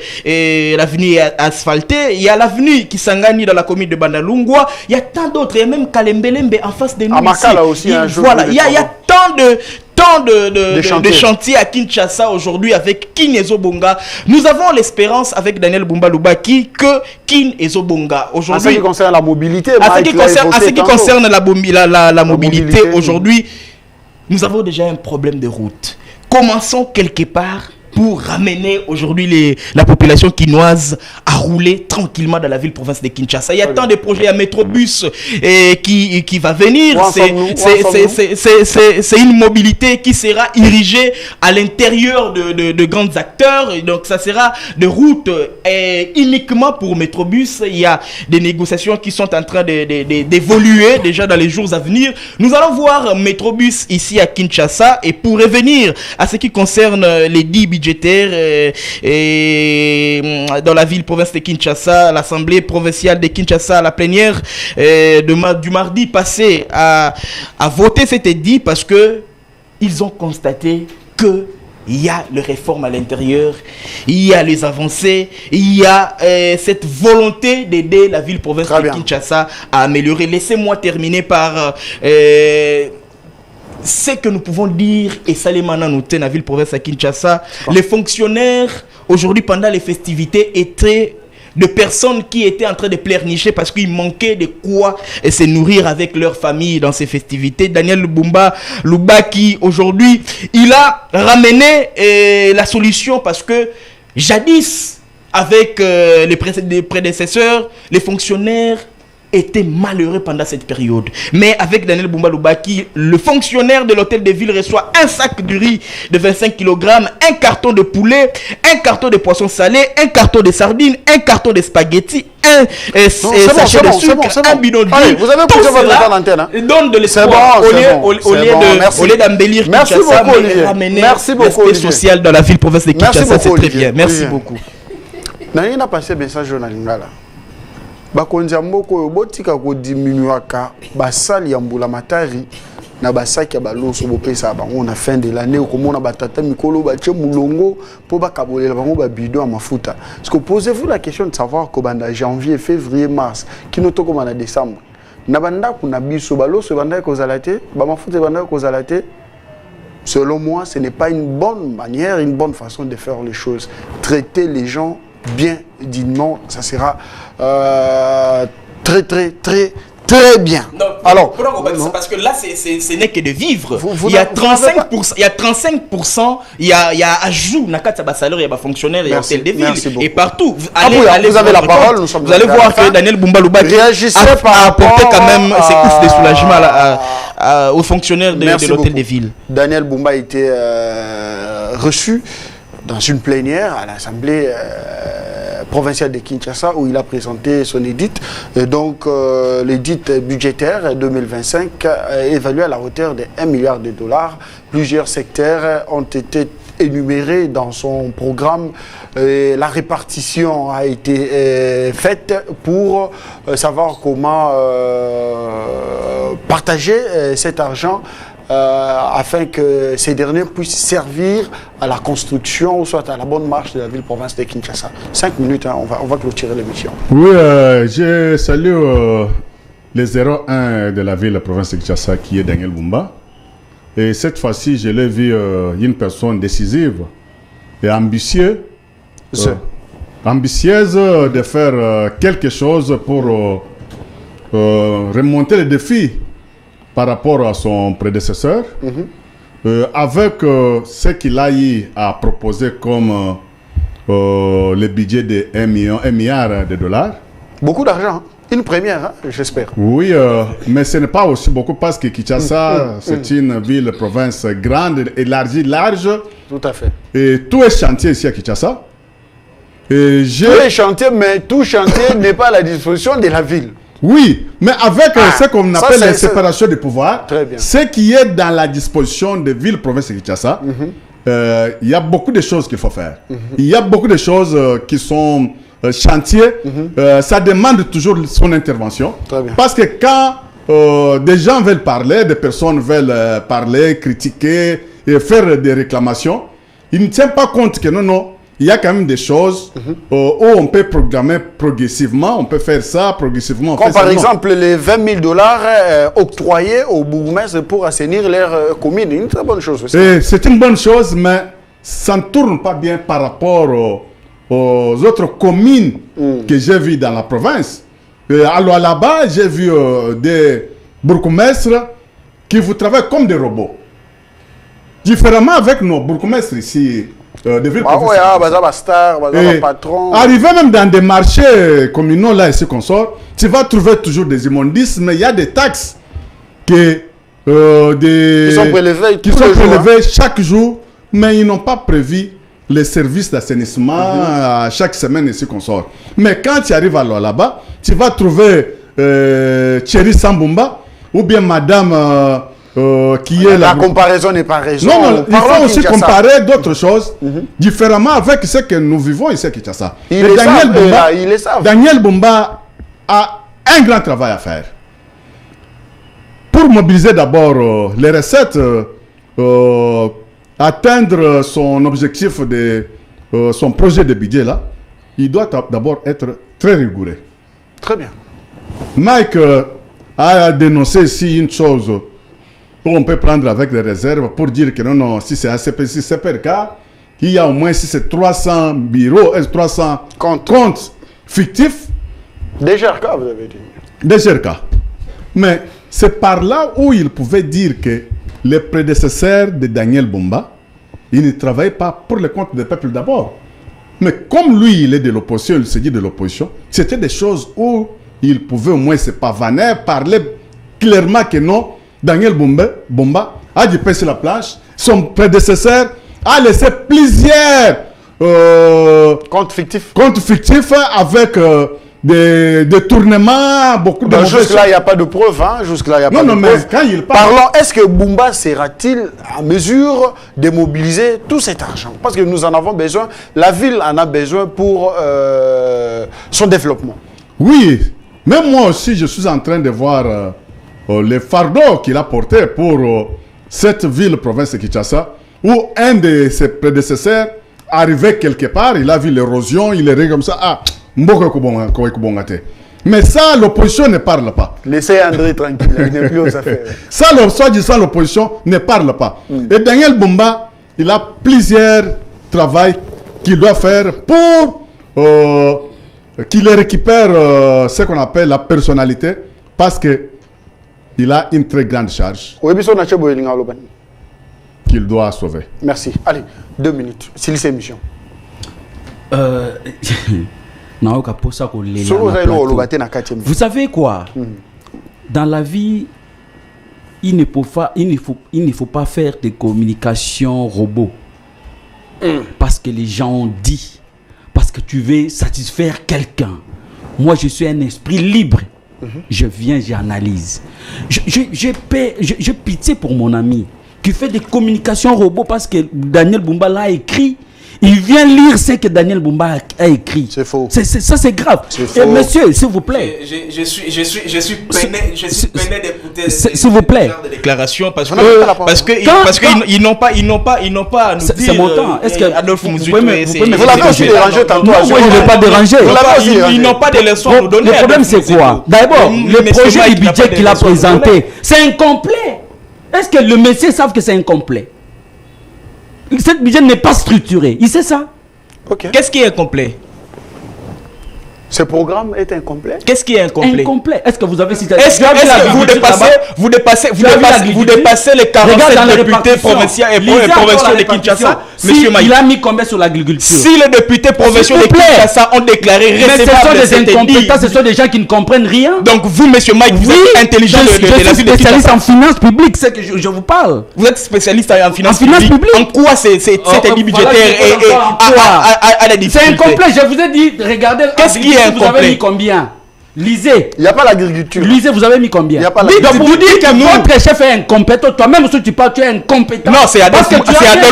l'avenue est asphaltée. Il y a l'avenue Kisangani dans la commune de Bandalungwa. Il y a tant d'autres. Il y a même Kalembelembe en face de nous. Amakala aussi. Voilà, il y a tant de chantiers à Kinshasa aujourd'hui avec Kin Ezobonga. Nous avons l'espérance avec Daniel Bumba Lubaki que Kin Ezobonga aujourd'hui, en ce qui concerne la mobilité, la mobilité aujourd'hui, nous avons déjà un problème de route. Commençons quelque part pour ramener aujourd'hui la population kinoise à rouler tranquillement dans la ville-province de Kinshasa. Il y a tant de projets à Métrobus qui va venir. C'est une mobilité qui sera dirigée à l'intérieur de grands acteurs. Donc ça sera de routes uniquement pour Métrobus. Il y a des négociations qui sont en train d'évoluer déjà dans les jours à venir. Nous allons voir Métrobus ici à Kinshasa. Et pour revenir à ce qui concerne les 10 budgétaire et dans la ville-province de Kinshasa, l'Assemblée provinciale de Kinshasa, la plénière du mardi passé a voté cet édit parce que ils ont constaté que il y a les réformes à l'intérieur, il y a les avancées, il y a cette volonté d'aider la ville-province de Kinshasa à améliorer. Laissez-moi terminer par ce que nous pouvons dire, et Salimana nous tient à la ville-province à Kinshasa. Les fonctionnaires, aujourd'hui, pendant les festivités, étaient de personnes qui étaient en train de pleurnicher parce qu'il manquait de quoi se nourrir avec leur famille dans ces festivités. Daniel Luba qui aujourd'hui, il a ramené la solution parce que jadis, avec les prédécesseurs, les fonctionnaires étaient malheureux pendant cette période. Mais avec Daniel Luba, le fonctionnaire de l'hôtel de ville reçoit un sac de riz de 25 kg, un carton de poulet, un carton de poisson salé, un carton de sardines, un carton de spaghettis, un sachet de sucre, un bidon d'huile. Vous avez écouté votre temps d'antenne, hein? Donne de l'espoir au lieu d'embellir Kinshasa, mais ramener l'aspect social dans la ville province de Kinshasa, c'est très bien. Merci beaucoup. Nani na passé message au Nalingala. Bakonzi mboko botika ko diminuaka basali ya mbula matari na basaki ya baloso bopesa bango na fin de l'année okomona batata mikolo bache mulongo po bakabolela bango ba bidon à mafuta. Parce que posez-vous la question de savoir que banda janvier, février, mars kinoto comme en décembre. Na banda kuna biso baloso banda ko zalate, ba mafuta banda ko zalate. Selon moi, ce n'est pas une bonne manière, une bonne façon de faire les choses. Traiter les gens bien, dignement, ça sera très bien. Non, alors, parce que là, ce n'est que de vivre. Il y a 35%, il y a ajout, il y a fonctionnaires, il y a hôtel de ville, et partout. Allez, vous avez la parole, vous allez voir que Daniel Luba a apporté quand même ses couches de soulagement aux fonctionnaires de l'hôtel de ville. Daniel Bumba a été reçu dans une plénière à l'Assemblée provinciale de Kinshasa où il a présenté son édit. Et donc l'édit budgétaire 2025 évalué à la hauteur de 1 milliard de dollars. Plusieurs secteurs ont été énumérés dans son programme. La répartition a été faite pour savoir comment partager cet argent afin que ces derniers puissent servir à la construction ou soit à la bonne marche de la ville-province de Kinshasa. 5 minutes, hein, on va clôturer l'émission. Oui, je salue les 01 de la ville-province de Kinshasa qui est Daniel Bumba. Et cette fois-ci, je l'ai vu une personne décisive et ambitieuse de faire quelque chose pour remonter les défis par rapport à son prédécesseur, avec ce qu'il a eu à proposer comme le budget de 1 milliard de dollars. Beaucoup d'argent, hein? Une première, hein, j'espère. Oui, mais ce n'est pas aussi beaucoup parce que Kinshasa, c'est une ville-province grande, élargie, large. Tout à fait. Et tout est chantier ici à Kinshasa. Tout est chantier, mais tout chantier n'est pas à la disposition de la ville. Oui, mais avec ce qu'on appelle la séparation des pouvoirs, ce qui est dans la disposition des villes, provinces de Kinshasa, il y a beaucoup de choses qu'il faut faire. Il y a beaucoup de choses qui sont chantiers. Ça demande toujours son intervention. Parce que quand des gens veulent parler, des personnes veulent parler, critiquer et faire des réclamations, ils ne tiennent pas compte que non, il y a quand même des choses où on peut programmer progressivement, on peut faire ça progressivement. Comme par exemple les 20 000 dollars octroyés aux bourgmestres pour assainir leur commune. Une très bonne chose aussi. C'est une bonne chose, mais ça ne tourne pas bien par rapport aux autres communes que j'ai vues dans la province. Alors là-bas, j'ai vu des bourgmestres qui vous travaillent comme des robots. Différemment avec nos bourgmestres ici. Arrivé même dans des marchés communaux là ici qu'on sort, tu vas trouver toujours des immondices, mais il y a des taxes qui sont prélevées chaque jour, mais ils n'ont pas prévu les services d'assainissement chaque semaine ici qu'on sort. Mais quand tu arrives alors là-bas, tu vas trouver Thierry Sambumba ou bien Madame qui est la comparaison n'est pas raison. Non, il faut aussi comparer d'autres choses différemment avec ce que nous vivons ici à Kinshasa. Daniel Bumba a un grand travail à faire. Pour mobiliser d'abord les recettes, atteindre son objectif de son projet de budget là, il doit d'abord être très rigoureux. Très bien. Mike a dénoncé ici une chose on peut prendre avec des réserves pour dire que non, si c'est ACP, si c'est PRK, il y a au moins si c'est 300 bureaux, 300 comptes fictifs. Des GRK, vous avez dit. Des GRK. Mais c'est par là où il pouvait dire que les prédécesseurs de Daniel Bumba, ils ne travaillaient pas pour le compte des peuples d'abord. Mais comme lui, il est de l'opposition, il se dit de l'opposition, c'était des choses où il pouvait au moins se pavaner, parler clairement que non, Daniel Bumba a dû passer la plage. Son prédécesseur a laissé plusieurs Compte fictif. comptes fictifs avec des tournements, beaucoup de... Jusque-là, il n'y a pas de preuves. Hein? Jusque-là, il n'y a pas de Non, mais preuves. quand il parle... Parlons, est-ce que Bumba sera-t-il en mesure de mobiliser tout cet argent? Parce que nous en avons besoin. La ville en a besoin pour son développement. Oui, même moi aussi, je suis en train de voir les fardeaux qu'il a portés pour cette ville, province de Kinshasa, où un de ses prédécesseurs arrivait quelque part, il a vu l'érosion, il est comme ça, ah, mais ça, l'opposition ne parle pas. Laissez André tranquille, il n'est plus aux affaires. Ça, soit l'opposition ne parle pas. Et Daniel Bumba, il a plusieurs travaux qu'il doit faire pour qu'il récupère ce qu'on appelle la personnalité, parce que il a une très grande charge qu'il doit sauver. Merci. Allez, 2 minutes. C'est l'émission. Vous savez quoi? Dans la vie, il ne faut pas faire de communication robot. Parce que les gens ont dit, parce que tu veux satisfaire quelqu'un. Moi, je suis un esprit libre. Je viens, j'analyse. J'ai pitié pour mon ami qui fait des communications robots parce que Daniel Bumba l'a écrit. Il vient lire ce que Daniel Bumba a écrit. C'est faux. Ça, c'est grave. Et monsieur, s'il vous plaît. Je suis peiné d'écouter s'il vous plaît. Des déclarations parce que ils n'ont pas à nous dire. C'est mon temps. Est-ce que Adolphe Mouzutu, vous l'avez aussi dérangé tantôt. Moi, je ne l'ai pas dérangé. Ils n'ont pas de leçons à nous donner. Le problème, c'est quoi? D'abord, le projet du budget qu'il a présenté, c'est incomplet. Est-ce que le monsieur savent que c'est incomplet? Ce budget n'est pas structuré. Il sait ça. Okay. Qu'est-ce qui est incomplet? Ce programme est incomplet. Qu'est-ce qui est incomplet? Incomplet. Est-ce que vous avez cité? Est-ce que vous dépassez les 47 députés provinciaux et provinciaux de Kinshasa? Monsieur Maï, il a mis combien sur l'agriculture? Si les députés provinciaux de Kinshasa ont déclaré recevable, mais ce sont des incompétents, ce sont des gens qui ne comprennent rien. Donc vous, monsieur Mike, vous êtes intelligent de la ville de Kinshasa. Je suis spécialiste en finances publiques, c'est que je vous parle. Vous êtes spécialiste en finances publiques. En quoi cette année budgétaire a des difficultés? C'est incomplet, je vous ai dit, regardez. Qu'est-ce qui est incomplet? Vous avez mis combien? Lisez. Il n'y a pas l'agriculture. Lisez, vous avez mis combien? Il n'y a pas donc vous dites que votre chef est incompétent. Toi-même, si tu parles, tu es incompétent. Non, c'est Adolphe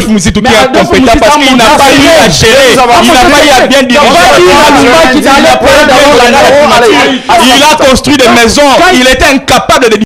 Mouzitou qui est incompétent parce qu'il n'a pas eu à gérer. Il n'a pas eu à bien diriger. Il a construit des maisons. Il était incapable de